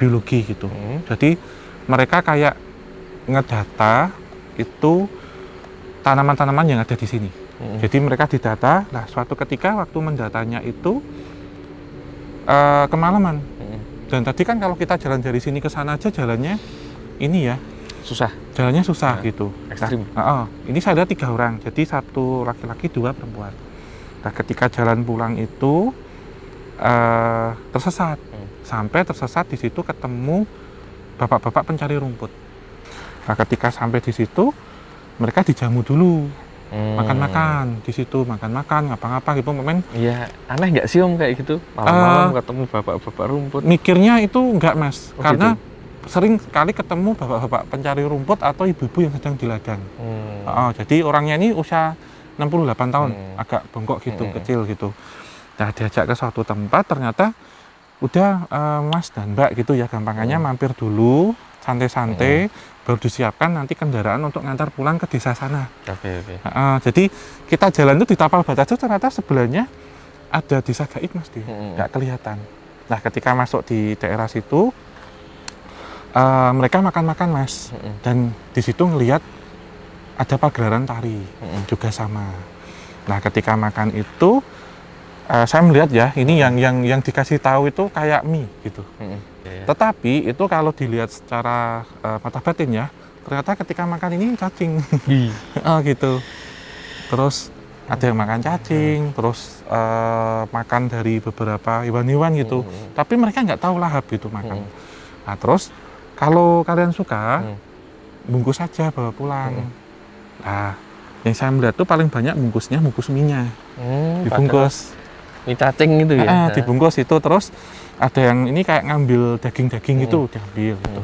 biologi gitu. Jadi mereka kayak ngedata itu tanaman-tanaman yang ada di sini. Jadi mereka didata. Nah, suatu ketika waktu mendatanya itu kemalaman. Dan tadi kan kalau kita jalan dari sini ke sana aja jalannya ini ya susah. Jalannya susah gitu. Ekstrim. Nah, ini saya ada 3 orang. Jadi 1 laki-laki 2 perempuan. Nah, ketika jalan pulang itu tersesat. Sampai tersesat di situ ketemu bapak-bapak pencari rumput. Nah, ketika sampai di situ mereka dijamu dulu. Makan-makan di situ, makan-makan, ngapa-ngapa gitu, momen. Iya, aneh nggak sih Om kayak gitu? Malam-malam ketemu bapak-bapak rumput. Mikirnya itu enggak, Mas. Karena gitu? sering sekali ketemu bapak-bapak pencari rumput atau ibu-ibu yang sedang di ladang. Jadi orangnya ini usia 68 tahun, agak bongkok gitu, kecil gitu. Nah, diajak ke suatu tempat, ternyata udah Mas dan Mbak gitu ya, gampangannya mampir dulu, santai-santai. Baru disiapkan nanti kendaraan untuk ngantar pulang ke desa sana. Jadi kita jalan itu di tapal batas itu ternyata sebelahnya ada desa gaib, Mas, nggak kelihatan. Nah, ketika masuk di daerah situ mereka makan-makan, Mas, dan di situ ngelihat ada pagelaran tari juga sama. Nah, ketika makan itu saya melihat ya, ini yang dikasih tahu itu kayak mie gitu. Tetapi itu kalau dilihat secara mata batin ya, ternyata ketika makan ini cacing. Gitu. Terus ada yang makan cacing, terus makan dari beberapa hewan-hewan gitu. Tapi mereka nggak tahu lahap gitu makan. Nah, terus kalau kalian suka, bungkus saja bawa pulang. Nah, yang saya melihat tuh paling banyak bungkusnya bungkus minyak. Dibungkus. Mie cacing gitu ya? Dibungkus itu, terus ada yang ini kayak ngambil daging-daging gitu, diambil gitu.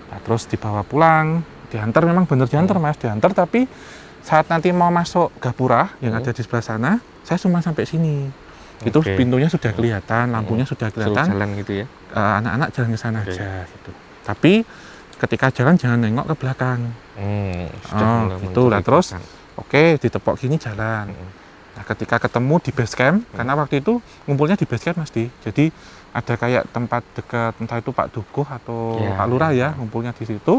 Nah, terus dibawa pulang, diantar, memang bener diantar, Mas, diantar, tapi saat nanti mau masuk gapura yang ada di sebelah sana, saya cuma sampai sini. Itu pintunya sudah kelihatan, lampunya sudah kelihatan. Suruh jalan gitu ya? Anak-anak jalan ke sana aja gitu. Tapi ketika jalan jangan nengok ke belakang. Itu lah, terus ditepok gini jalan. Nah, ketika ketemu di base camp, karena waktu itu ngumpulnya di base camp, Mas Di. Jadi ada kayak tempat dekat, entah itu Pak Dukuh atau Pak Lurah ya, ngumpulnya di situ.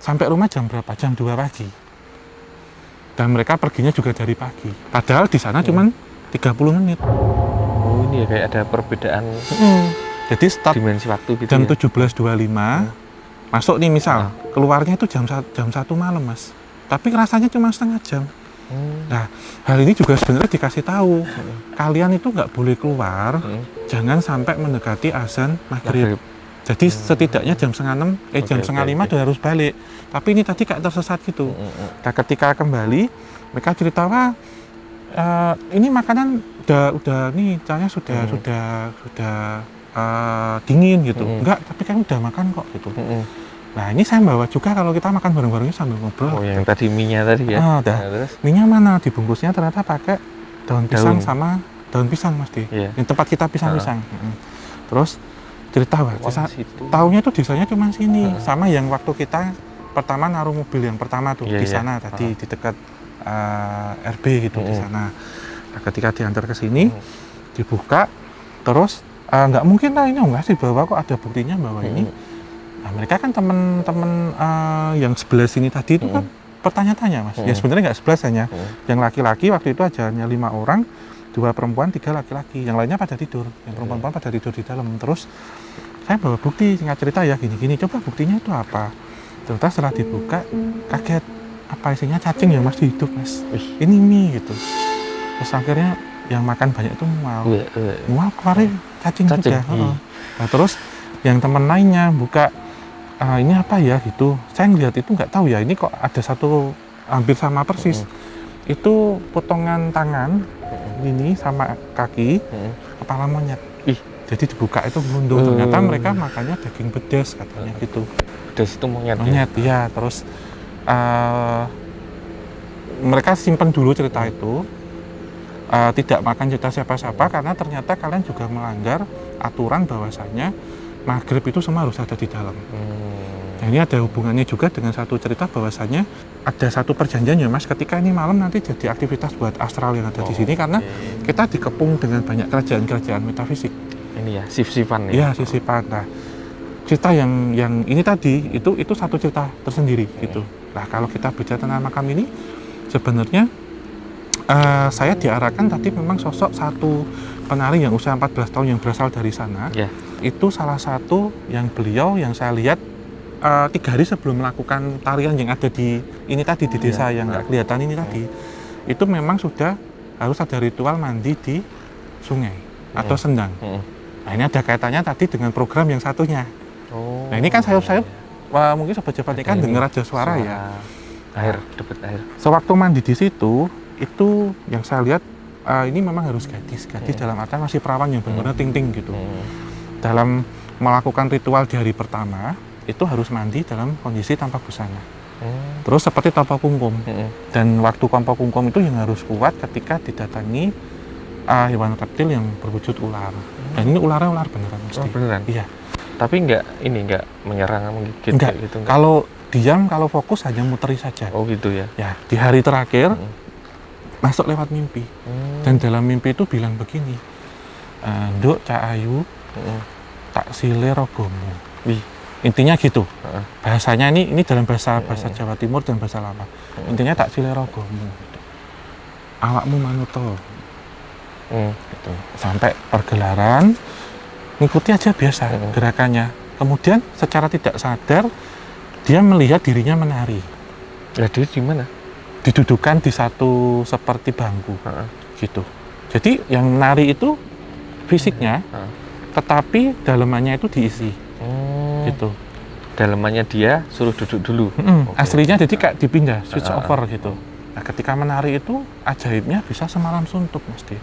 Sampai rumah jam berapa? Jam 2 pagi. Dan mereka perginya juga dari pagi. Padahal di sana cuman 30 menit. Oh, ini ya kayak ada perbedaan. Jadi start dimensi waktu gitu jam ya? 17.25, masuk nih misal, keluarnya itu jam 1 malam, Mas. Tapi rasanya cuma setengah jam. Nah, hal ini juga sebenarnya dikasih tahu. Kalian itu nggak boleh keluar, jangan sampai mendekati azan maghrib. Jadi setidaknya jam setengah 6, jam setengah 5 udah harus balik. Tapi ini tadi kayak tersesat gitu. Nah, ketika kembali, mereka cerita, wah, ini makanan udah nih, caranya sudah dingin gitu. Enggak, tapi kan udah makan kok gitu. Nah, ini saya bawa juga kalau kita makan bareng-barengnya sambil ngobrol. Oh, yang tadi mie-nya tadi ya? Terus? Mie-nya mana? Dibungkusnya ternyata pakai daun pisang sama daun pisang, Mas Di. Yang tempat kita pisang-pisang. Terus cerita, tahunya tuh desanya cuma sini. Sama yang waktu kita pertama naruh mobil yang pertama tuh di sana tadi di dekat RB gitu di sana. Nah, ketika diantar ke sini, dibuka, terus nggak mungkin lah ini nggak sih bawa, kok ada buktinya bahwa ini. Nah, mereka kan teman-teman yang sebelah sini tadi itu kan bertanya-tanya, Mas. Ya sebenarnya nggak sebelah hanya. Yang laki-laki waktu itu aja hanya 5 orang, 2 perempuan, 3 laki-laki. Yang lainnya pada tidur. Yang perempuan pada tidur di dalam. Terus saya bawa bukti, singkat cerita ya gini-gini. Coba buktinya itu apa? Ternyata setelah dibuka, kaget. Apa isinya? Cacing ya, Mas, hidup, Mas. Ini mie gitu. Terus akhirnya yang makan banyak itu mual. Mual keluarin cacing juga. Nah, terus yang teman lainnya buka, ini apa ya gitu. Saya ngeliat itu nggak tahu ya, ini kok ada satu hampir sama persis. Itu potongan tangan ini sama kaki, kepala monyet. Ih, Jadi dibuka itu melundung. Ternyata mereka makannya daging bedes katanya gitu. bedes itu monyet. Monyet, iya. Terus mereka simpan dulu cerita itu. Tidak makan cerita siapa-siapa karena ternyata kalian juga melanggar aturan bahwasanya maghrib itu semua harus ada di dalam. Nah, ini ada hubungannya juga dengan satu cerita bahwasanya ada satu perjanjian ya Mas, ketika ini malam nanti jadi aktivitas buat astral yang ada di sini karena kita dikepung dengan banyak kerajaan-kerajaan metafisik. Ini ya, sif-sifan ya. Iya, sisipan. Nah, cerita yang ini tadi itu satu cerita tersendiri gitu. Nah, kalau kita bicara tentang makam ini sebenarnya saya diarahkan tadi memang sosok satu penari yang usia 14 tahun yang berasal dari sana. Itu salah satu yang beliau yang saya lihat 3 hari sebelum melakukan tarian yang ada di ini tadi di desa yang nggak kelihatan ini tadi, itu memang sudah harus ada ritual mandi di sungai atau sendang. Nah, ini ada kaitannya tadi dengan program yang satunya. Nah, ini kan sayup-sayup mungkin sobat Jabat kan dengar ada suara ya. Air, dapat air. Sewaktu mandi di situ, itu yang saya lihat ini memang harus gadis dalam artian masih perawan yang benar-benar ting-ting gitu. Dalam melakukan ritual di hari pertama, itu harus mandi dalam kondisi tanpa busana. Terus seperti tanpa kungkum. Dan waktu tanpa kungkum itu yang harus kuat ketika didatangi hewan reptil yang berwujud ular. Dan ini ularnya ular beneran mesti. Beneran? Iya. Tapi enggak menyerang, menggigit enggak gitu. Kalau diam, kalau fokus hanya muteri saja. Oh gitu ya. Ya, di hari terakhir masuk lewat mimpi. Dan dalam mimpi itu bilang begini. Nduk Cak Ayu, tak sile rogomu. Intinya gitu. Bahasanya ini dalam bahasa Jawa Timur dan bahasa Lama. Intinya tak sile rogomu. Gitu. Awakmu manuto. Gitu. Sampai pergelaran ngikuti aja biasa gerakannya. Kemudian secara tidak sadar dia melihat dirinya menari. Ya, dia di mana? Didudukan di satu seperti bangku. Gitu. Jadi yang menari itu fisiknya, tetapi dalamannya itu diisi. Gitu. Dalamannya dia suruh duduk dulu. Aslinya jadi kayak dipindah, switch over gitu. Nah, ketika menari itu ajaibnya bisa semalam suntuk mesti.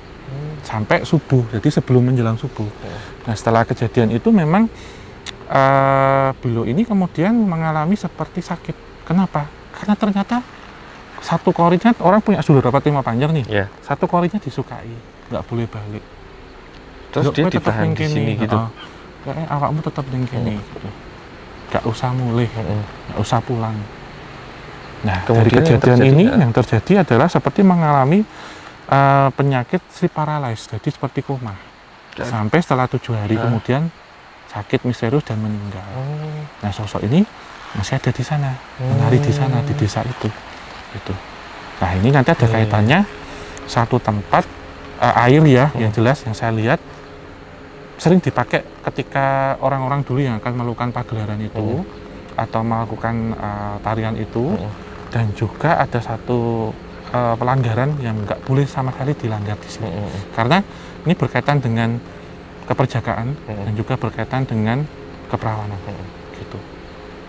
Sampai subuh, jadi sebelum menjelang subuh. Nah, setelah kejadian itu memang beliau ini kemudian mengalami seperti sakit. Kenapa? Karena ternyata satu korinya, orang punya sulur rapat 5 panjang nih. Satu korinya disukai, nggak boleh balik. Terus dia ditahan di sini gitu. Kayaknya awakmu tetap ning kene gitu. Gak usah mulih, gak usah pulang. Nah, dari kejadian ini yang terjadi adalah seperti mengalami penyakit sleep paralysis, jadi seperti koma. Sampai setelah 7 hari kemudian sakit misterius dan meninggal. Nah, sosok ini masih ada di sana, menari di sana, di desa itu. Gitu. Nah, ini nanti ada kaitannya satu tempat air ya, yang jelas yang saya lihat sering dipakai ketika orang-orang dulu yang akan melakukan pagelaran itu atau melakukan tarian itu, dan juga ada satu pelanggaran yang nggak boleh sama sekali dilanggar di sini karena ini berkaitan dengan keperjakaan dan juga berkaitan dengan keperawanan gitu.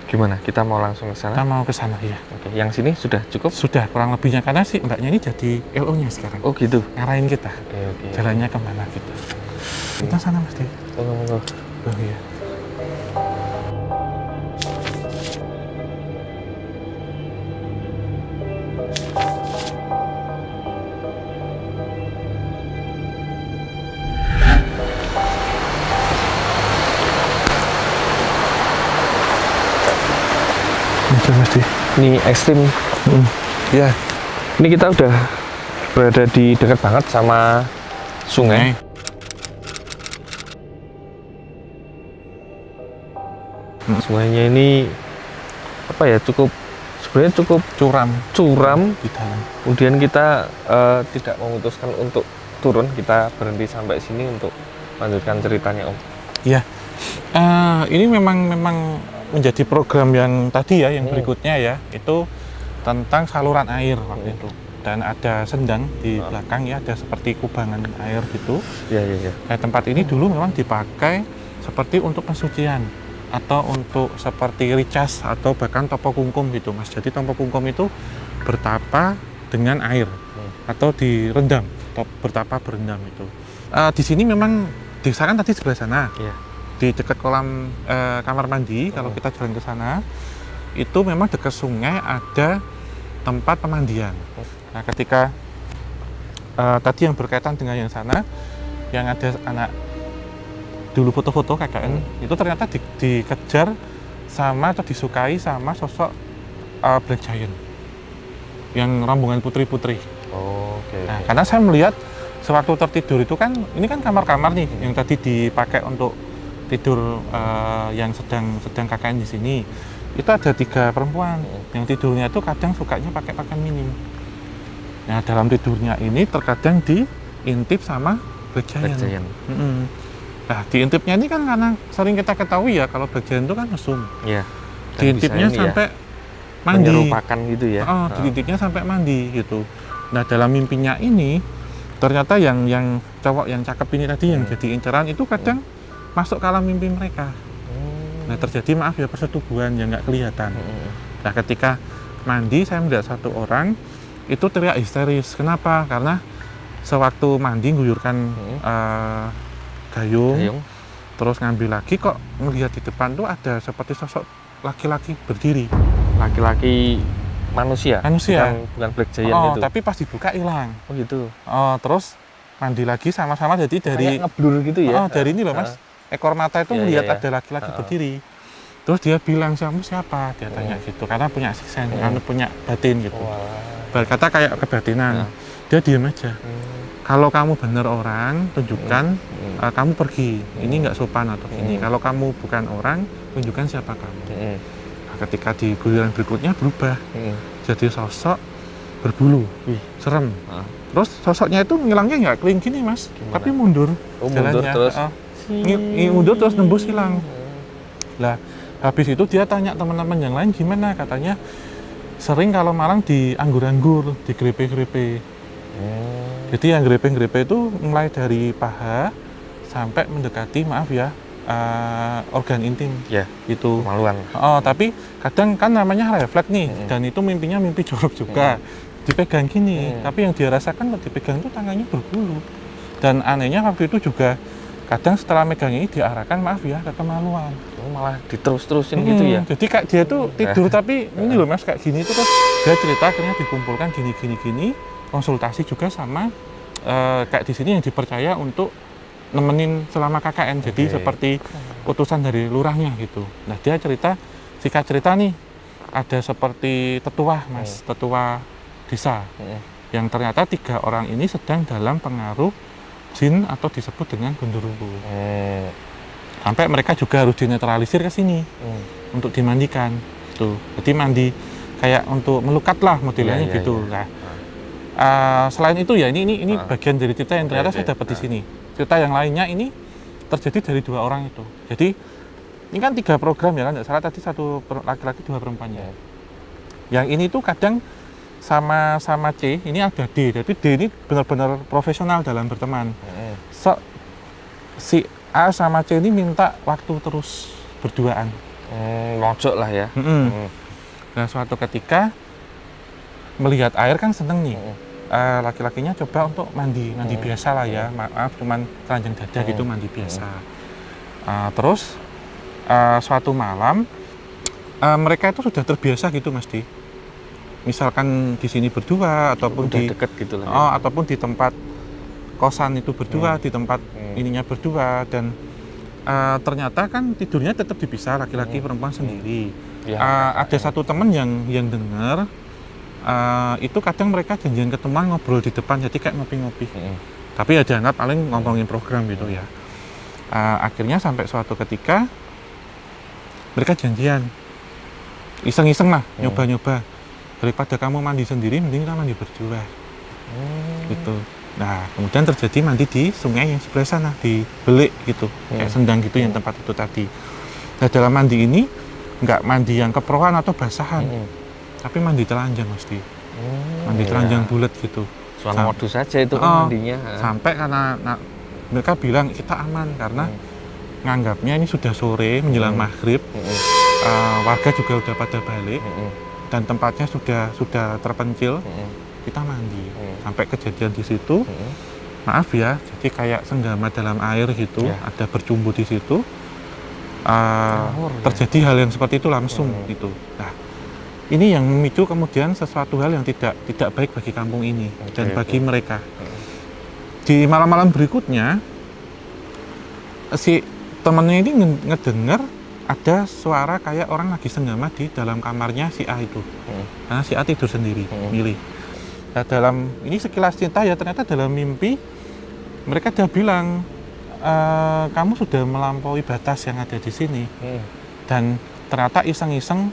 Gimana? Kita mau langsung ke sana? Kita mau ke sana ya. Oke, yang sini sudah cukup? Sudah kurang lebihnya karena si mbaknya ini jadi LO-nya sekarang. Oh gitu. Ngarahin kita. Jalannya kemana gitu. Kita sana mesti. Tunggu. Oh iya. Itu mesti. Ini ekstrim. Ya. Ini kita udah berada di dekat banget sama sungai. Sungainya ini apa ya, sebenarnya cukup curam di dalam. Kemudian kita tidak memutuskan untuk turun, kita berhenti sampai sini untuk lanjutkan ceritanya, Om. Iya. Ini memang menjadi program yang tadi ya, yang berikutnya ya, itu tentang saluran air waktu itu. Dan ada sendang di belakang ya, ada seperti kubangan air gitu. Iya. Nah, tempat ini dulu memang dipakai seperti untuk pensucian atau untuk seperti ricas atau bahkan topo kungkum gitu, Mas. Jadi topo kungkum itu bertapa dengan air atau direndam, bertapa berendam itu. Di sini memang desa kan tadi sebelah sana. Iya. Di dekat kolam kamar mandi, kalau kita jalan ke sana, itu memang dekat sungai ada tempat pemandian. Nah, ketika tadi yang berkaitan dengan yang sana, yang ada anak dulu foto-foto KKN, itu ternyata dikejar sama atau disukai sama sosok Black Giant yang rombongan putri-putri. Oke. Nah, karena saya melihat sewaktu tertidur itu kan, ini kan kamar-kamar nih yang tadi dipakai untuk tidur yang sedang KKN di sini. Itu ada 3 perempuan yang tidurnya itu kadang sukanya pakai pakaian minim. Nah, dalam tidurnya ini terkadang diintip sama Black Giant. Nah, diintipnya ini kan karena sering kita ketahui ya kalau Black Giant itu kan mesum. Iya. Diintipnya sampai mandi. Menyerupakan gitu ya. Diintipnya sampai mandi gitu. Nah, dalam mimpinya ini ternyata yang cowok yang cakep ini tadi yang jadi inceran itu kadang masuk ke alam mimpi mereka. Nah, terjadi maaf ya persetubuhan yang nggak kelihatan. Nah, ketika mandi saya melihat satu orang itu teriak histeris. Kenapa? Karena sewaktu mandi guyurkan gayung, terus ngambil lagi kok melihat di depan tuh ada seperti sosok laki-laki berdiri. Laki-laki manusia. Bukan Black Giant itu. Tapi pas dibuka hilang. Oh gitu. Terus mandi lagi sama-sama jadi dari kayak ngeblur gitu ya. Dari ini loh Mas. Ekor mata itu melihat ada laki-laki berdiri. Terus dia bilang, "Kamu siapa?" Dia tanya gitu. Karena punya siksen, punya batin gitu. Berkata kayak kebatinan. Dia diam aja. Kalau kamu benar orang, tunjukkan kamu pergi. Ini nggak sopan atau ini. Kalau kamu bukan orang, tunjukkan siapa kamu. Nah, ketika di guyuran berikutnya berubah. Jadi sosok berbulu, serem. Terus sosoknya itu ngilangnya nggak kling gini Mas, tapi mundur. Jalannya. Terus? Mundur terus nembus hilang. Lah, habis itu dia tanya teman-teman yang lain gimana, katanya sering kalau malam dianggur-anggur, digrepe-grepe. Jadi yang grepe-grepe itu mulai dari paha sampai mendekati organ intim. Itu kemaluan. Tapi kadang kan namanya refleks nih, dan itu mimpinya mimpi jorok juga. Dipegang gini, tapi yang dia rasakan waktu dipegang itu tangannya berbulu. Dan anehnya waktu itu juga kadang setelah megang ini diarahkan ke kemaluan. Malah diterus-terusin gitu ya. Jadi kayak dia tuh tidur tapi ini loh Mas kayak gini itu terus dia cerita akhirnya dikumpulkan gini, konsultasi juga sama kayak di sini yang dipercaya untuk nemenin selama KKN. Jadi seperti utusan dari lurahnya gitu. Nah, dia singkat cerita nih ada seperti tetua Mas, tetua desa. Yang ternyata 3 orang ini sedang dalam pengaruh jin atau disebut dengan gundurwo. Sampai mereka juga harus dinetralisir ke sini untuk dimandikan. Tuh, jadi mandi kayak untuk melukat lah modelnya gitu. Nah, selain itu ya ini bagian dari cerita yang ternyata saya dapat di sini. Cerita yang lainnya ini terjadi dari 2 orang itu. Jadi ini kan 3 program ya kan, nggak salah tadi 1 laki-laki 2 perempuan ya. Yang ini tuh kadang sama C, ini ada D. Jadi D ini benar-benar profesional dalam berteman. Si A sama C ini minta waktu terus berduaan. Mojok lah ya. Nah, suatu ketika melihat air kan seneng nih. Laki-lakinya coba untuk mandi biasa lah ya. Maaf, cuman telanjang dada gitu, mandi biasa. Terus suatu malam mereka itu sudah terbiasa gitu Mas Di. Misalkan di sini berdua ataupun udah deket gitu lah. Ataupun di tempat kosan itu berdua, di tempat ininya berdua, dan ternyata kan tidurnya tetap dipisah laki-laki perempuan sendiri. Ada satu teman yang dengar itu kadang mereka janjian ketemuan ngobrol di depan, jadi kayak ngopi-ngopi. Tapi ya dianggap paling ngomongin program gitu ya. Akhirnya sampai suatu ketika mereka janjian iseng-iseng lah, nyoba-nyoba. Daripada kamu mandi sendiri, mending kita mandi berdua. Gitu. Nah, kemudian terjadi mandi di sungai yang sebelah sana, di belik gitu, kayak sendang gitu yang tempat itu tadi. Nah, dalam mandi ini nggak mandi yang keperohan atau basahan, tapi mandi telanjang mesti. Mandi telanjang bulat gitu. Suara modus saja itu mandinya. Sampai karena mereka bilang kita aman karena nganggapnya ini sudah sore menjelang maghrib, warga juga udah pada balik. Dan tempatnya sudah terpencil, kita mandi. Sampai kejadian di situ, maaf ya, jadi kayak senggama dalam air gitu, Ya. ada bercumbu di situ. Ngawur, ya. Terjadi hal yang seperti itu langsung gitu. Nah, ini yang memicu kemudian sesuatu hal yang tidak baik bagi kampung ini dan bagi mereka. Di malam-malam berikutnya, si temennya ini ngedenger ada suara kayak orang lagi senggama di dalam kamarnya si A itu. Karena si A tidur sendiri, milih. Nah, dalam ini sekilas cerita ya, ternyata dalam mimpi mereka dia bilang, kamu sudah melampaui batas yang ada di sini. Dan ternyata iseng-iseng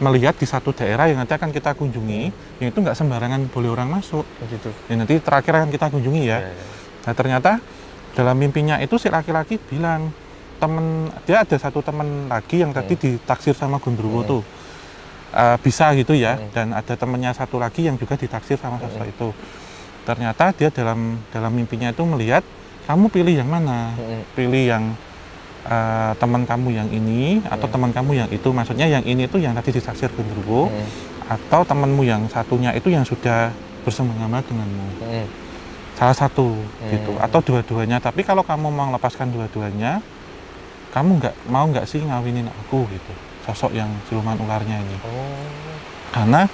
melihat di satu daerah yang nanti akan kita kunjungi, yang itu nggak sembarangan boleh orang masuk. Gitu. Yang nanti terakhir akan kita kunjungi ya. Nah, ternyata dalam mimpinya itu si laki-laki bilang, dia ada satu teman lagi yang tadi ditaksir sama Gundurwo tuh. Bisa gitu ya, dan ada temennya satu lagi yang juga ditaksir sama sosok itu. Ternyata dia dalam mimpinya itu melihat, kamu pilih yang mana? Pilih yang teman kamu yang ini atau teman kamu yang itu, maksudnya yang ini itu yang tadi ditaksir Gundurwo, atau temanmu yang satunya itu yang sudah bersenggama denganmu. Salah satu gitu, atau dua-duanya. Tapi kalau kamu mau melepaskan dua-duanya, kamu mau nggak sih ngawinin aku gitu, sosok yang siluman ularnya ini. Karena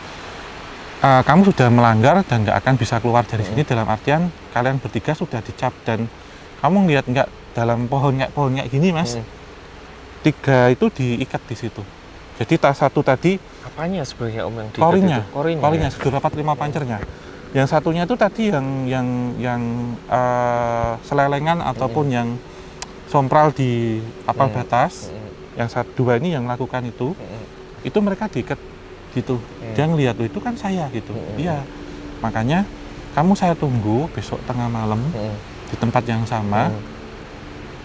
kamu sudah melanggar dan nggak akan bisa keluar dari sini, dalam artian kalian bertiga sudah dicap, dan kamu ngeliat nggak dalam pohon kayak gini mas, 3 itu diikat di situ. Jadi satu tadi Apanya sebenarnya Om yang korinya, Korinya. sudah dapat 5 pancernya. Yang satunya itu tadi yang selelengan ataupun yang sompral di apal batas. Yang 2 ini yang melakukan itu mereka diikat gitu. Dia ngeliat, itu kan saya gitu. Iya. Makanya saya tunggu besok tengah malam di tempat yang sama.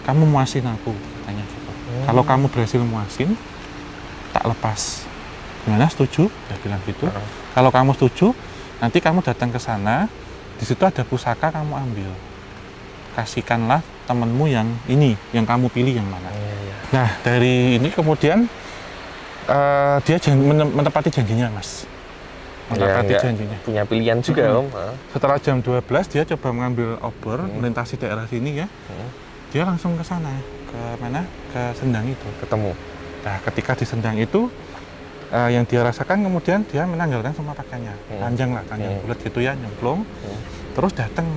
Kamu muasin aku, katanya gitu. Kalau kamu berhasil muasin, tak lepas. Gimana, setuju? Dia bilang gitu. Kalau kamu setuju, nanti kamu datang ke sana, di situ ada pusaka, kamu ambil. Kasihkanlah temanmu yang ini, yang kamu pilih yang mana. Nah, dari ini kemudian dia menepati janjinya, Mas. Menepati janjinya. Punya pilihan juga, Om. Setelah jam 12, dia coba mengambil obor, melintasi daerah sini ya. Dia langsung ke sana, ke mana? Ke sendang itu. Ketemu. Nah, ketika di sendang itu, yang dia rasakan kemudian dia menanggalkan semua pakaiannya. Panjang bulat gitu ya, nyemplung. Terus datang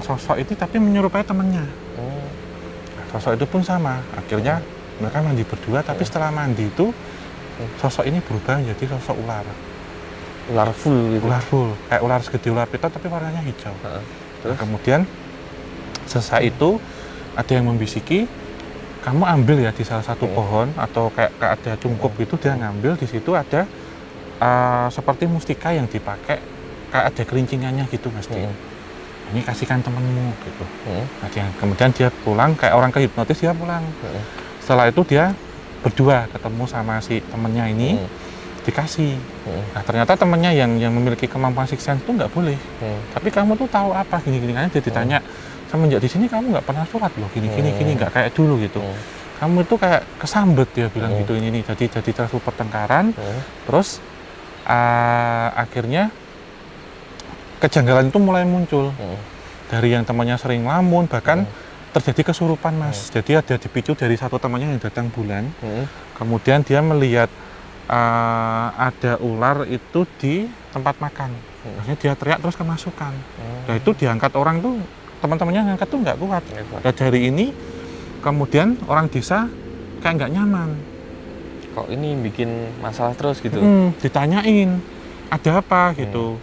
sosok itu tapi menyerupai temannya. Nah, sosok itu pun sama. Akhirnya mereka mandi berdua, tapi setelah mandi itu sosok ini berubah menjadi sosok ular. Ular full gitu. Ular full, kayak ular segede ular piton tapi warnanya hijau. Nah, kemudian sesaat itu ada yang membisiki, kamu ambil ya di salah satu pohon atau kayak ada cungkup gitu, dia ngambil di situ ada seperti mustika yang dipakai, kayak ada kelincingannya gitu Mas. Ini kasihkan temenmu gitu. Nah, kemudian dia pulang kayak orang kehipnotis, dia pulang. Setelah itu dia berdua ketemu sama si temennya ini, dikasih. Nah, ternyata temennya yang memiliki kemampuan sixth sense itu nggak boleh. Tapi kamu tuh tahu apa gini-gini, kan dia ditanya, semenjak di sini kamu nggak pernah sholat loh, gini nggak kayak dulu gitu. Kamu itu kayak kesambet, dia bilang gitu. Ini jadi terus pertengkaran. Terus akhirnya kejanggalan itu mulai muncul dari yang temannya sering lamun, bahkan terjadi kesurupan Mas. Jadi ada dipicu dari satu temannya yang datang bulan. Kemudian dia melihat ada ular itu di tempat makan. Akhirnya dia teriak terus kemasukan. Nah, itu diangkat orang tuh, teman-temannya ngangkat tuh nggak kuat. Nah, dari ini kemudian orang desa kayak nggak nyaman. Kok ini bikin masalah terus gitu? Ditanyain ada apa gitu.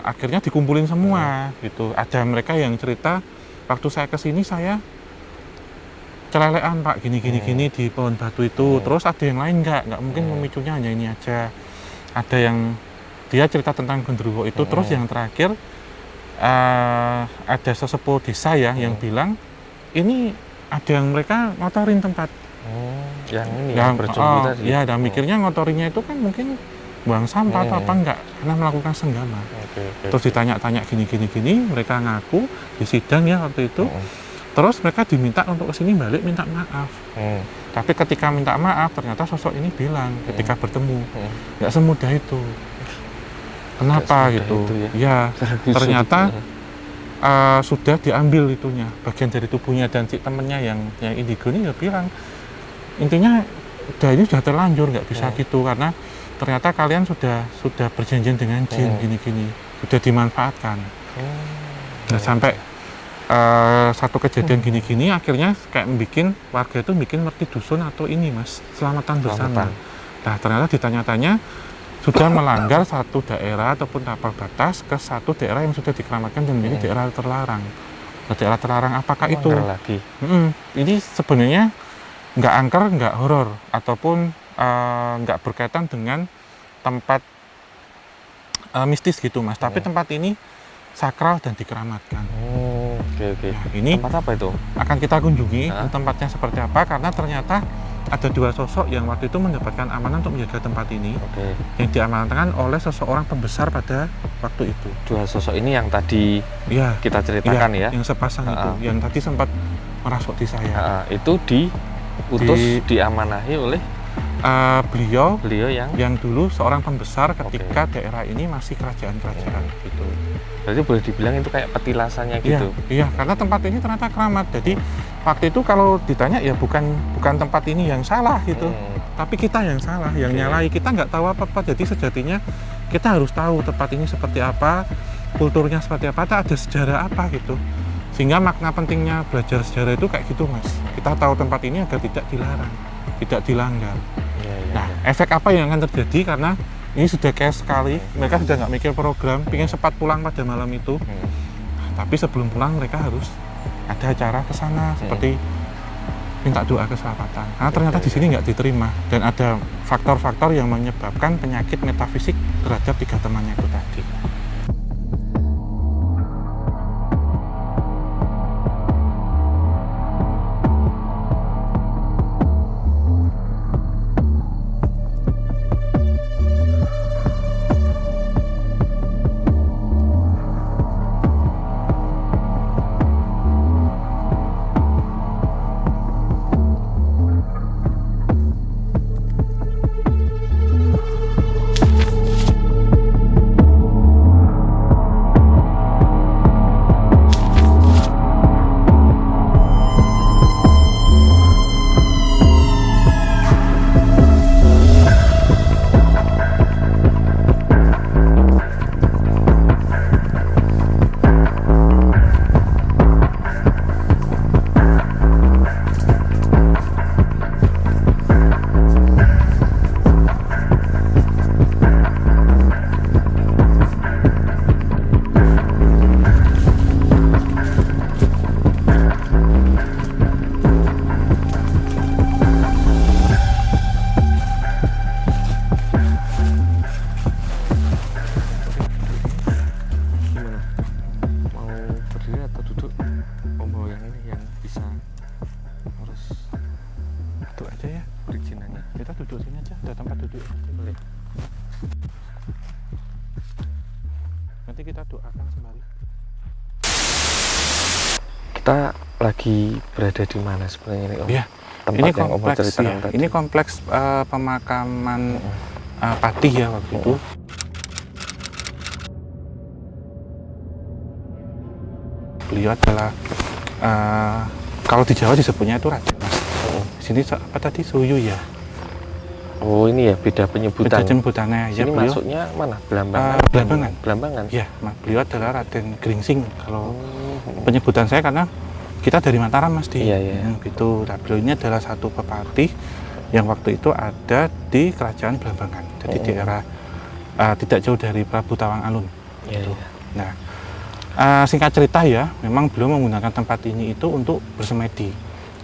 Akhirnya dikumpulin semua gitu. Ada mereka yang cerita, waktu saya kesini saya celelean Pak, gini di pohon batu itu. Terus ada yang lain nggak mungkin memicunya hanya ini aja. Ada yang dia cerita tentang Gundurwo itu. Terus yang terakhir ada sesepuh desa ya yang bilang ini ada yang mereka ngotorin tempat. Yang ini yang bercumbu tadi. Ya, dan mikirnya ngotorinya itu kan mungkin buang sampah atau apa, enggak, karena melakukan senggama. Terus ditanya-tanya gini, mereka ngaku di sidang ya waktu itu. Terus mereka diminta untuk kesini balik minta maaf. Tapi ketika minta maaf ternyata sosok ini bilang ketika bertemu, nggak semudah itu. kenapa semudah gitu itu ya. ya Bisa ternyata gitu. sudah diambil itunya bagian dari tubuhnya, dan si temennya yang indigo ini ya bilang intinya ini sudah terlanjur, nggak bisa gitu karena ternyata kalian sudah berjanjian dengan jin gini-gini, sudah dimanfaatkan. Nah, sampai satu kejadian gini-gini akhirnya kayak bikin warga itu bikin ngerti dusun atau ini mas, selamatan bersama. Nah ternyata ditanya-tanya sudah melanggar satu daerah ataupun tapal batas ke satu daerah yang sudah dikeramatkan dan menjadi daerah terlarang. Nah, daerah terlarang apakah itu? Lagi. Ini sebenarnya nggak angker, nggak horor, ataupun nggak berkaitan dengan tempat mistis gitu mas. Tapi tempat ini sakral dan dikeramatkan. Oke. Nah, ini tempat apa itu? akan kita kunjungi tempatnya seperti apa, karena ternyata ada dua sosok yang waktu itu mendapatkan amanah untuk menjaga tempat ini, yang diamanahkan oleh seseorang pembesar pada waktu itu. Dua sosok ini yang tadi kita ceritakan ya? Yang sepasang itu, yang tadi sempat merasuk di saya. Itu diutus, diamanahi oleh beliau yang dulu seorang pembesar ketika daerah ini masih kerajaan-kerajaan gitu. Berarti boleh dibilang itu kayak petilasannya gitu. Iya, karena tempat ini ternyata keramat. Jadi waktu itu kalau ditanya ya bukan tempat ini yang salah gitu, tapi kita yang salah, yang nyalai. Kita nggak tahu apa-apa. Jadi sejatinya kita harus tahu tempat ini seperti apa, kulturnya seperti apa, ada sejarah apa gitu. Sehingga makna pentingnya belajar sejarah itu kayak gitu mas. Kita tahu tempat ini agar tidak dilarang, tidak dilanggar. Nah, efek apa yang akan terjadi karena ini sudah chaos sekali, mereka sudah nggak mikir program, pengen cepat pulang pada malam itu. Tapi sebelum pulang mereka harus ada acara ke sana seperti minta doa keselamatan. Karena ternyata di sini nggak diterima dan ada faktor-faktor yang menyebabkan penyakit metafisik terhadap 3 temannya itu tadi. Nanti kita doakan sembari. Kita lagi berada di mana sebenarnya ini Om? Ya, tempat ini yang Om ceritakan tadi. Ini kompleks pemakaman Patih ya waktu itu. Beliau adalah kalau di Jawa disebutnya itu raja mas. Di sini apa tadi Suyu ya? Oh ini ya beda penyebutan. Beda penyebutannya. Ya, ini beliau, masuknya mana? Belambangan. Belambangan. Belambangan. Ya, beliau adalah Raden Gringsing kalau penyebutan saya karena kita dari Mataram mas di. Gitu. Nah, beliau ini adalah satu pepatih yang waktu itu ada di kerajaan Belambangan. Jadi di era tidak jauh dari Prabu Tawang Alun. Gitu. Nah, singkat cerita ya, memang beliau menggunakan tempat ini itu untuk bersemedi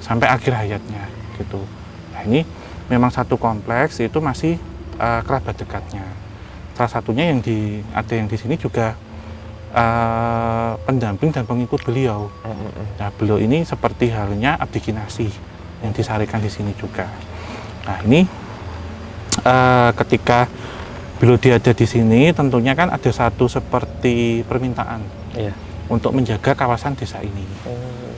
sampai akhir hayatnya gitu. Nah, ini memang satu kompleks itu masih kerabat dekatnya. Salah satunya yang ada yang di sini juga pendamping dan pengikut beliau. Nah, beliau ini seperti halnya Abdi Kinasih yang disarikan di sini juga. Nah, ini ketika beliau ada di sini, tentunya kan ada satu seperti permintaan untuk menjaga kawasan desa ini.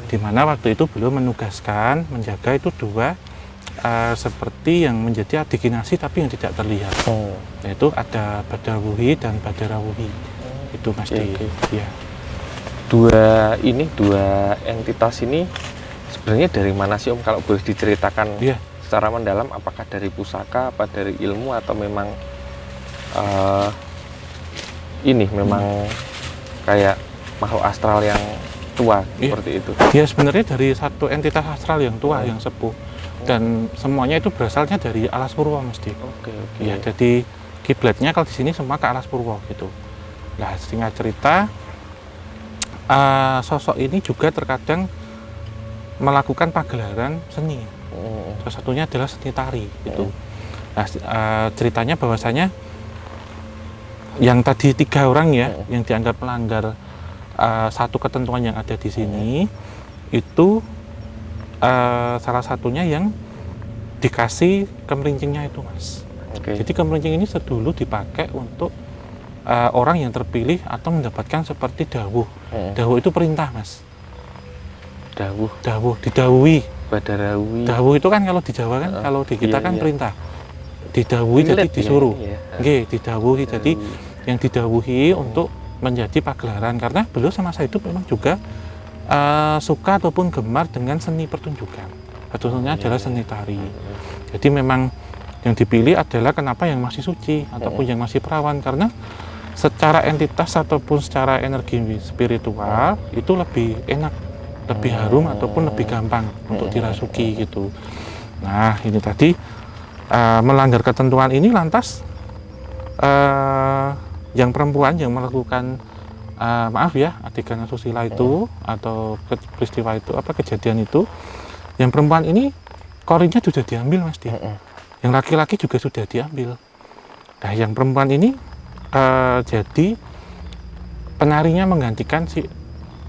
Di mana waktu itu beliau menugaskan menjaga itu 2 seperti yang menjadi adikinasi tapi yang tidak terlihat. Yaitu ada Badarwuhi dan Badarawuhi. Itu Mas Di. Ya. Dua entitas ini sebenarnya dari mana sih Om, kalau boleh diceritakan secara mendalam? Apakah dari pusaka, apa dari ilmu, atau memang ini memang kayak makhluk astral yang tua seperti itu? Ya, sebenarnya dari satu entitas astral yang tua, yang sepuh, dan semuanya itu berasalnya dari Alas Purwo Mas Di. Ya, jadi kiblatnya kalau di sini semua ke Alas Purwo gitu. Nah, singkat cerita, sosok ini juga terkadang melakukan pagelaran seni. Salah satunya adalah seni tari gitu. Nah, ceritanya bahwasanya yang tadi 3 orang ya, yang dianggap melanggar satu ketentuan yang ada di sini, itu salah satunya yang dikasih kemerincingnya itu Mas. Jadi kemerincing ini dulu dipakai untuk orang yang terpilih atau mendapatkan seperti dawuh. Dawuh itu perintah Mas. Dawuh, didawuhi. Badarawuhi. Dawuh itu kan kalau di Jawa kan, kalau di kita kan perintah. Didawuhi jadi disuruh. Didawuhi jadi yang didawuhi untuk menjadi pagelaran, karena beliau semasa hidup memang juga suka ataupun gemar dengan seni pertunjukan. Pertunjukannya adalah seni tari. Jadi memang yang dipilih adalah kenapa yang masih suci ataupun yang masih perawan, karena secara entitas ataupun secara energi spiritual itu lebih enak, lebih harum ataupun lebih gampang untuk dirasuki gitu. Nah, ini tadi melanggar ketentuan ini, lantas yang perempuan yang melakukan maaf ya, adegan asusila itu atau peristiwa itu, kejadian itu, yang perempuan ini korinnya sudah diambil Mas Di. Yang laki-laki juga sudah diambil. Nah, yang perempuan ini jadi penarinya menggantikan si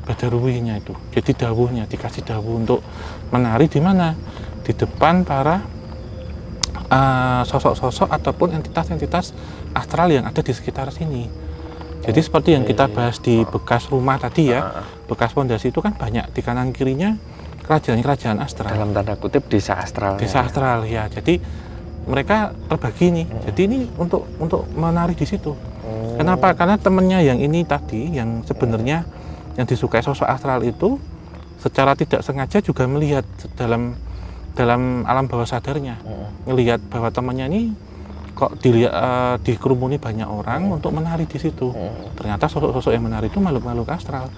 Badarwuhinya itu. Jadi dawuhnya dikasih dawuh untuk menari di mana? Di depan para sosok-sosok ataupun entitas-entitas astral yang ada di sekitar sini. Jadi seperti yang kita bahas di bekas rumah tadi ya, bekas pondasi itu kan banyak di kanan kirinya kerajaan-kerajaan astral. Dalam tanda kutip desa astral. Desa astral ya. Jadi mereka terbagi nih. Jadi ini untuk menari di situ. Kenapa? Karena temennya yang ini tadi, yang sebenarnya yang disukai sosok astral itu, secara tidak sengaja juga melihat dalam alam bawah sadarnya, melihat bahwa temannya ini kok dikerumuni banyak orang untuk menari di situ. Ternyata sosok-sosok yang menari itu makhluk-makhluk astral.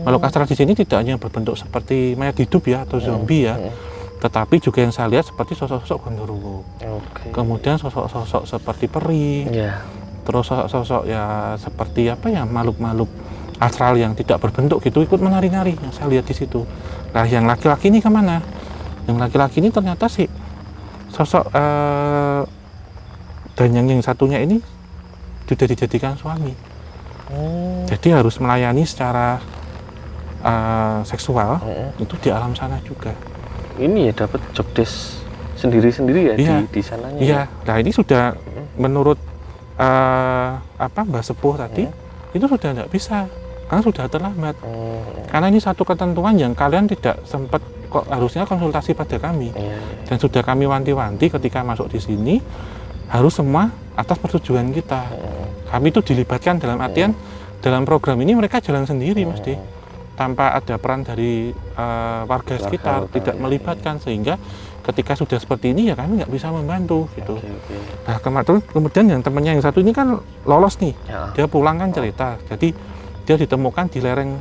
Makhluk astral di sini tidak hanya berbentuk seperti mayat hidup ya atau zombie ya, tetapi juga yang saya lihat seperti sosok-sosok Gondoruo. Kemudian sosok-sosok seperti peri. Terus sosok ya seperti makhluk-makhluk astral yang tidak berbentuk gitu ikut menari-nari yang saya lihat di situ. Nah, yang laki-laki ini kemana? Yang laki-laki ini ternyata sih sosok dan yang satunya ini sudah dijadikan suami. Jadi harus melayani secara seksual itu di alam sana juga. Ini ya dapat job desk sendiri-sendiri ya, di sananya. Iya. Nah, ini sudah menurut Mbak Sepuh tadi itu sudah tidak bisa, karena sudah terlambat. Karena ini satu ketentuan yang kalian tidak sempat kok harusnya konsultasi pada kami. Dan sudah kami wanti-wanti ketika masuk di sini harus semua atas persetujuan kita. Kami itu dilibatkan dalam artian dalam program ini mereka jalan sendiri Mas Di, tanpa ada peran dari warga sekitar, tidak melibatkan, sehingga ketika sudah seperti ini ya kami nggak bisa membantu gitu. Nah, kemudian yang temannya yang satu ini kan lolos nih, dia pulang kan cerita, jadi dia ditemukan di lereng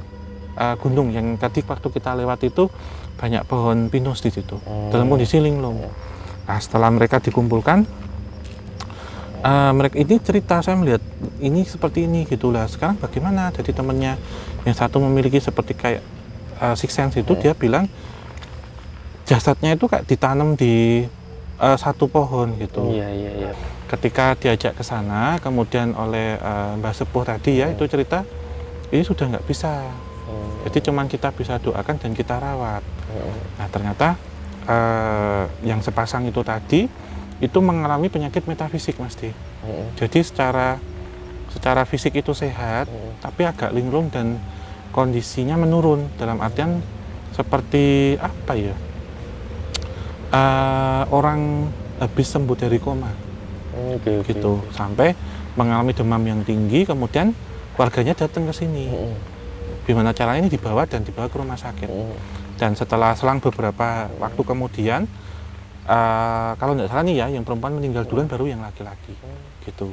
gunung yang tadi waktu kita lewat itu banyak pohon pinus di situ, dalam kondisi linglung. Nah, setelah mereka dikumpulkan, mereka ini cerita, saya melihat ini seperti ini gitulah. Sekarang bagaimana? Jadi temannya yang satu memiliki seperti kayak six sense itu, dia bilang jasadnya itu kayak ditanam di satu pohon gitu. Ketika diajak ke sana, kemudian oleh Mbak Sepuh tadi ya, itu cerita ini sudah nggak bisa. Jadi cuman kita bisa doakan dan kita rawat. Nah, ternyata yang sepasang itu tadi itu mengalami penyakit metafisik Mas Di. Jadi secara fisik itu sehat, tapi agak linglung dan kondisinya menurun, dalam artian seperti apa ya? orang habis sembuh dari koma Oke. gitu, sampai mengalami demam yang tinggi, kemudian keluarganya datang ke sini. Gimana caranya ini dibawa ke rumah sakit. Dan setelah selang beberapa waktu kemudian, kalau nggak salah nih ya, yang perempuan meninggal duluan baru yang laki-laki gitu.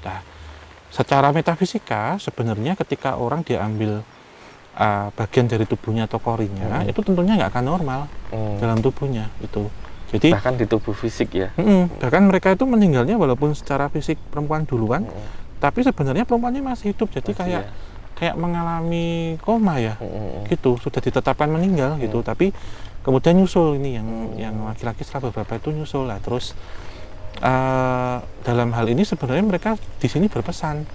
Nah, secara metafisika sebenarnya ketika orang diambil bagian dari tubuhnya atau korinya, itu tentunya nggak akan normal dalam tubuhnya itu. Jadi bahkan di tubuh fisik ya. Bahkan mereka itu meninggalnya walaupun secara fisik perempuan duluan, tapi sebenarnya perempuannya masih hidup. Jadi kayak mengalami koma ya, gitu, sudah ditetapkan meninggal gitu. Tapi kemudian nyusul ini yang laki-laki setelah beberapa itu nyusul lah. Terus dalam hal ini sebenarnya mereka di sini berpesan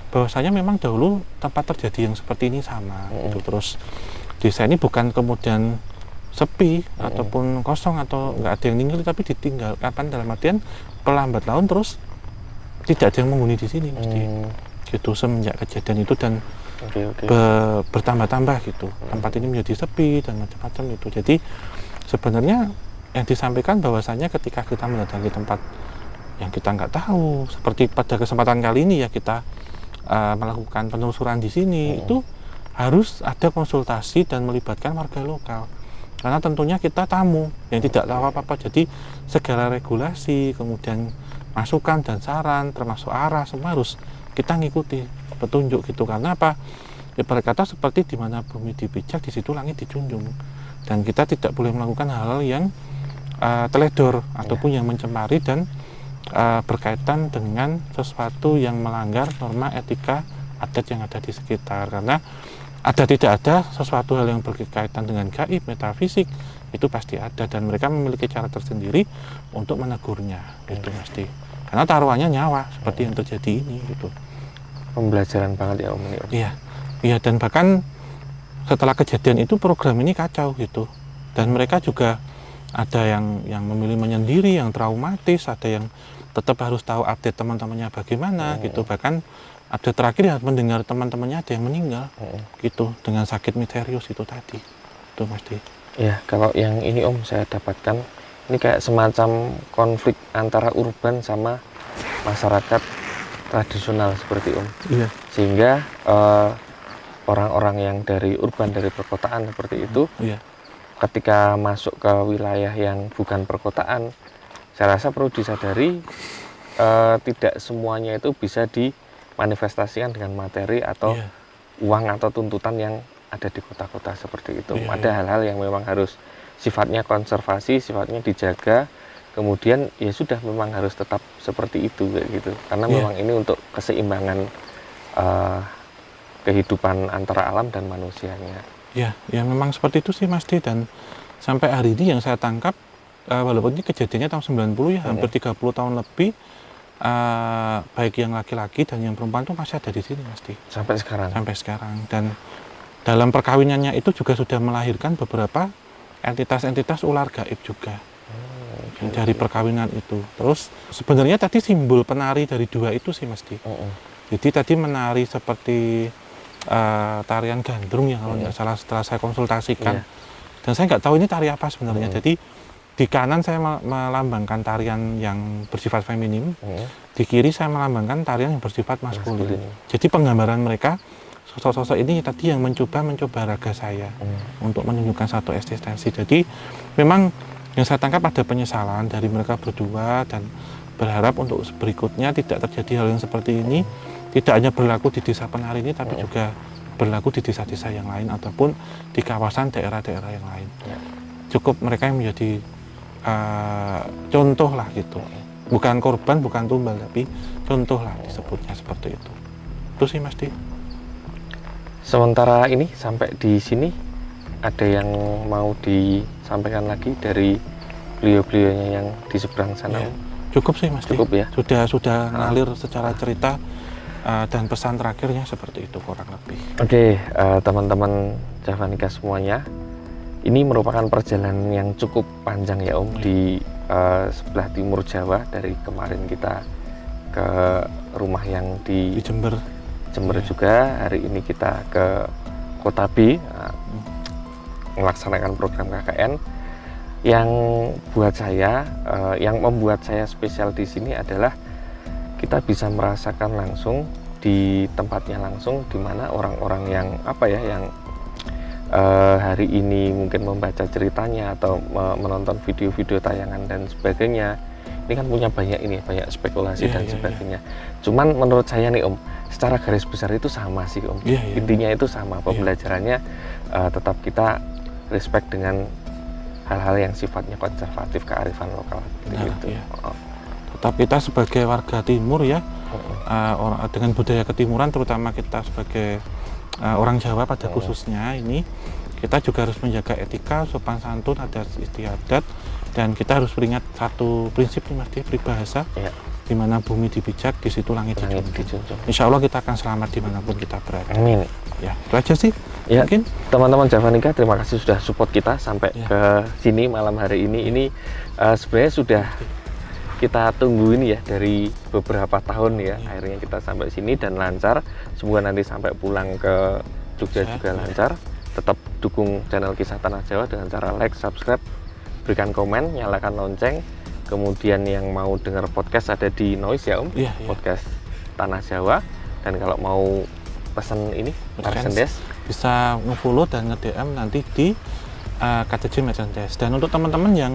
bahwasanya memang dahulu tempat terjadi yang seperti ini sama gitu. Terus desa ini bukan kemudian sepi ataupun kosong atau nggak ada yang ninggal, tapi ditinggalkan dalam artian pelambat laun, terus tidak ada yang menghuni di sini mesti gitu semenjak kejadian itu. Dan bertambah-tambah gitu tempat ini menjadi sepi dan macam-macam itu. Jadi sebenarnya yang disampaikan bahwasanya ketika kita mendatangi tempat yang kita nggak tahu, seperti pada kesempatan kali ini ya, kita melakukan penelusuran di sini, itu harus ada konsultasi dan melibatkan warga lokal, karena tentunya kita tamu yang tidak tahu apa-apa. Jadi segala regulasi, kemudian masukan dan saran, termasuk arah, semua harus kita ngikuti petunjuk gitu. Karena apa? Ya, berkata seperti di mana bumi dipijak, di situ langit dijunjung. Dan kita tidak boleh melakukan hal-hal yang teledor ataupun yang mencemari dan berkaitan dengan sesuatu yang melanggar norma etika adat yang ada di sekitar. Karena ada tidak ada sesuatu hal yang berkaitan dengan gaib, metafisik, itu pasti ada, dan mereka memiliki cara tersendiri untuk menegurnya. Itu pasti. Karena taruhannya nyawa seperti yang terjadi ini gitu. Pembelajaran banget ya Om ini. Iya, dan bahkan setelah kejadian itu program ini kacau gitu. Dan mereka juga ada yang memilih menyendiri, yang traumatis, ada yang tetap harus tahu update teman-temannya bagaimana gitu. Bahkan update terakhir ya mendengar teman-temannya ada yang meninggal gitu dengan sakit misterius itu tadi. Itu pasti. Ya, kalau yang ini Om saya dapatkan ini kayak semacam konflik antara urban sama masyarakat tradisional seperti Om. Iya. Sehingga orang-orang yang dari urban, dari perkotaan seperti itu, ketika masuk ke wilayah yang bukan perkotaan, saya rasa perlu disadari tidak semuanya itu bisa dimanifestasikan dengan materi atau uang atau tuntutan yang ada di kota-kota seperti itu. Ada hal-hal yang memang harus sifatnya konservasi, sifatnya dijaga, kemudian ya sudah memang harus tetap seperti itu kayak gitu. Karena memang ini untuk keseimbangan kehidupan antara alam dan manusianya. Ya memang seperti itu sih Mas D. Dan sampai hari ini yang saya tangkap, walaupun ini kejadiannya tahun 90 ya, hampir 30 tahun lebih, baik yang laki-laki dan yang perempuan itu masih ada di sini Mas D. Sampai sekarang? Sampai sekarang. Dan dalam perkawinannya itu juga sudah melahirkan beberapa entitas-entitas ular gaib juga dari perkawinan itu. Terus sebenarnya tadi simbol penari dari dua itu sih Mas D. Jadi tadi menari seperti tarian gandrung ya kalau nggak salah, setelah saya konsultasikan. Dan saya nggak tahu ini tari apa sebenarnya. Jadi di kanan saya melambangkan tarian yang bersifat feminim, di kiri saya melambangkan tarian yang bersifat maskulin. Jadi penggambaran mereka, sosok-sosok ini tadi yang mencoba raga saya untuk menunjukkan satu eksistensi. Jadi memang yang saya tangkap ada penyesalan dari mereka berdua, dan berharap untuk berikutnya tidak terjadi hal yang seperti ini. Tidak hanya berlaku di desa penari ini, tapi juga berlaku di desa-desa yang lain ataupun di kawasan daerah-daerah yang lain. Cukup mereka yang menjadi contoh lah gitu. Bukan korban, bukan tumbal, tapi contoh lah disebutnya seperti itu. Itu sih Mas D. Sementara ini sampai di sini ada yang mau disampaikan lagi dari beliau-beliaunya yang di seberang sana? Cukup sih Mas D. Cukup ya? Sudah ngalir secara cerita. Dan pesan terakhirnya seperti itu kurang lebih. Oke, teman-teman Javanika semuanya, ini merupakan perjalanan yang cukup panjang ya Om di sebelah timur Jawa. Dari kemarin kita ke rumah yang di Jember juga, hari ini kita ke Kotabi melaksanakan program KKN. Yang buat saya, yang membuat saya spesial di sini adalah kita bisa merasakan langsung di tempatnya langsung, di mana orang-orang yang hari ini mungkin membaca ceritanya atau menonton video-video tayangan dan sebagainya. Ini kan punya banyak spekulasi dan sebagainya. Cuman menurut saya nih Om, secara garis besar itu sama sih Om. Intinya itu sama, pembelajarannya tetap kita respect dengan hal-hal yang sifatnya konservatif, kearifan lokal gitu. Tetap kita sebagai warga timur ya, dengan budaya ketimuran, terutama kita sebagai orang Jawa pada khususnya ini, kita juga harus menjaga etika, sopan santun, adat istiadat, dan kita harus beringat satu prinsip nih Mas, peribahasa, di mana bumi dipijak, di situ langit dijunjung. Insya Allah kita akan selamat dimanapun kita berada. Amin. Ya, itu aja sih. Ya, mungkin teman-teman Javanica, terima kasih sudah support kita sampai ke sini malam hari ini. Ini sebenarnya sudah kita tunggu ini ya dari beberapa tahun ya. Akhirnya kita sampai sini dan lancar. Semoga nanti sampai pulang ke Jogja juga lancar. Tetap dukung channel Kisah Tanah Jawa dengan cara like, subscribe, berikan komen, nyalakan lonceng. Kemudian yang mau dengar podcast ada di Noise ya Om, podcast Tanah Jawa. Dan kalau mau pesan ini merchandise bisa nge-follow dan nge-DM nanti di KTJ Merchandise. Dan untuk teman-teman yang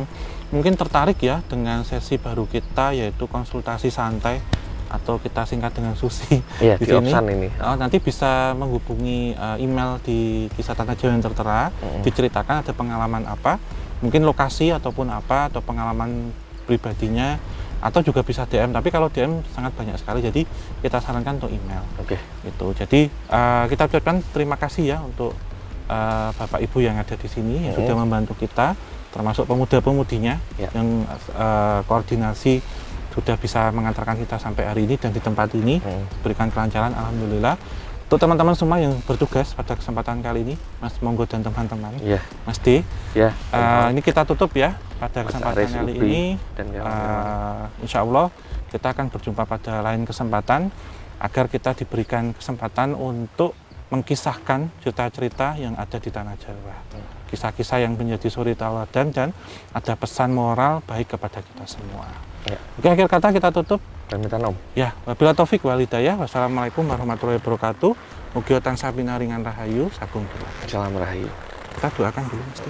mungkin tertarik ya dengan sesi baru kita, yaitu konsultasi santai atau kita singkat dengan Susi di sini, ini. Nanti bisa menghubungi email di Kisah Tanah Jawa yang tertera, diceritakan ada pengalaman apa, mungkin lokasi ataupun apa, atau pengalaman pribadinya, atau juga bisa DM, tapi kalau DM sangat banyak sekali, jadi kita sarankan untuk email. Gitu. Jadi kita ucapkan terima kasih ya untuk Bapak Ibu yang ada di sini yang sudah membantu kita, termasuk pemuda-pemudinya yang koordinasi sudah bisa mengantarkan kita sampai hari ini dan di tempat ini, berikan kelancaran, alhamdulillah. Untuk teman-teman semua yang bertugas pada kesempatan kali ini, Mas Monggo dan teman-teman, Mas D, ini kita tutup ya pada kesempatan kali ini. Insya Allah kita akan berjumpa pada lain kesempatan, agar kita diberikan kesempatan untuk mengkisahkan cerita-cerita yang ada di Tanah Jawa, kisah-kisah yang menjadi suri tauladan dan ada pesan moral baik kepada kita semua. Oke, akhir kata kita tutup. Pamitan Om. Ya, wabillahi taufik wal hidayah. Wassalamualaikum warahmatullahi wabarakatuh. Mugi tansah pinaringan rahayu sagung. Salam rahayu. Kita doakan dulu Mas.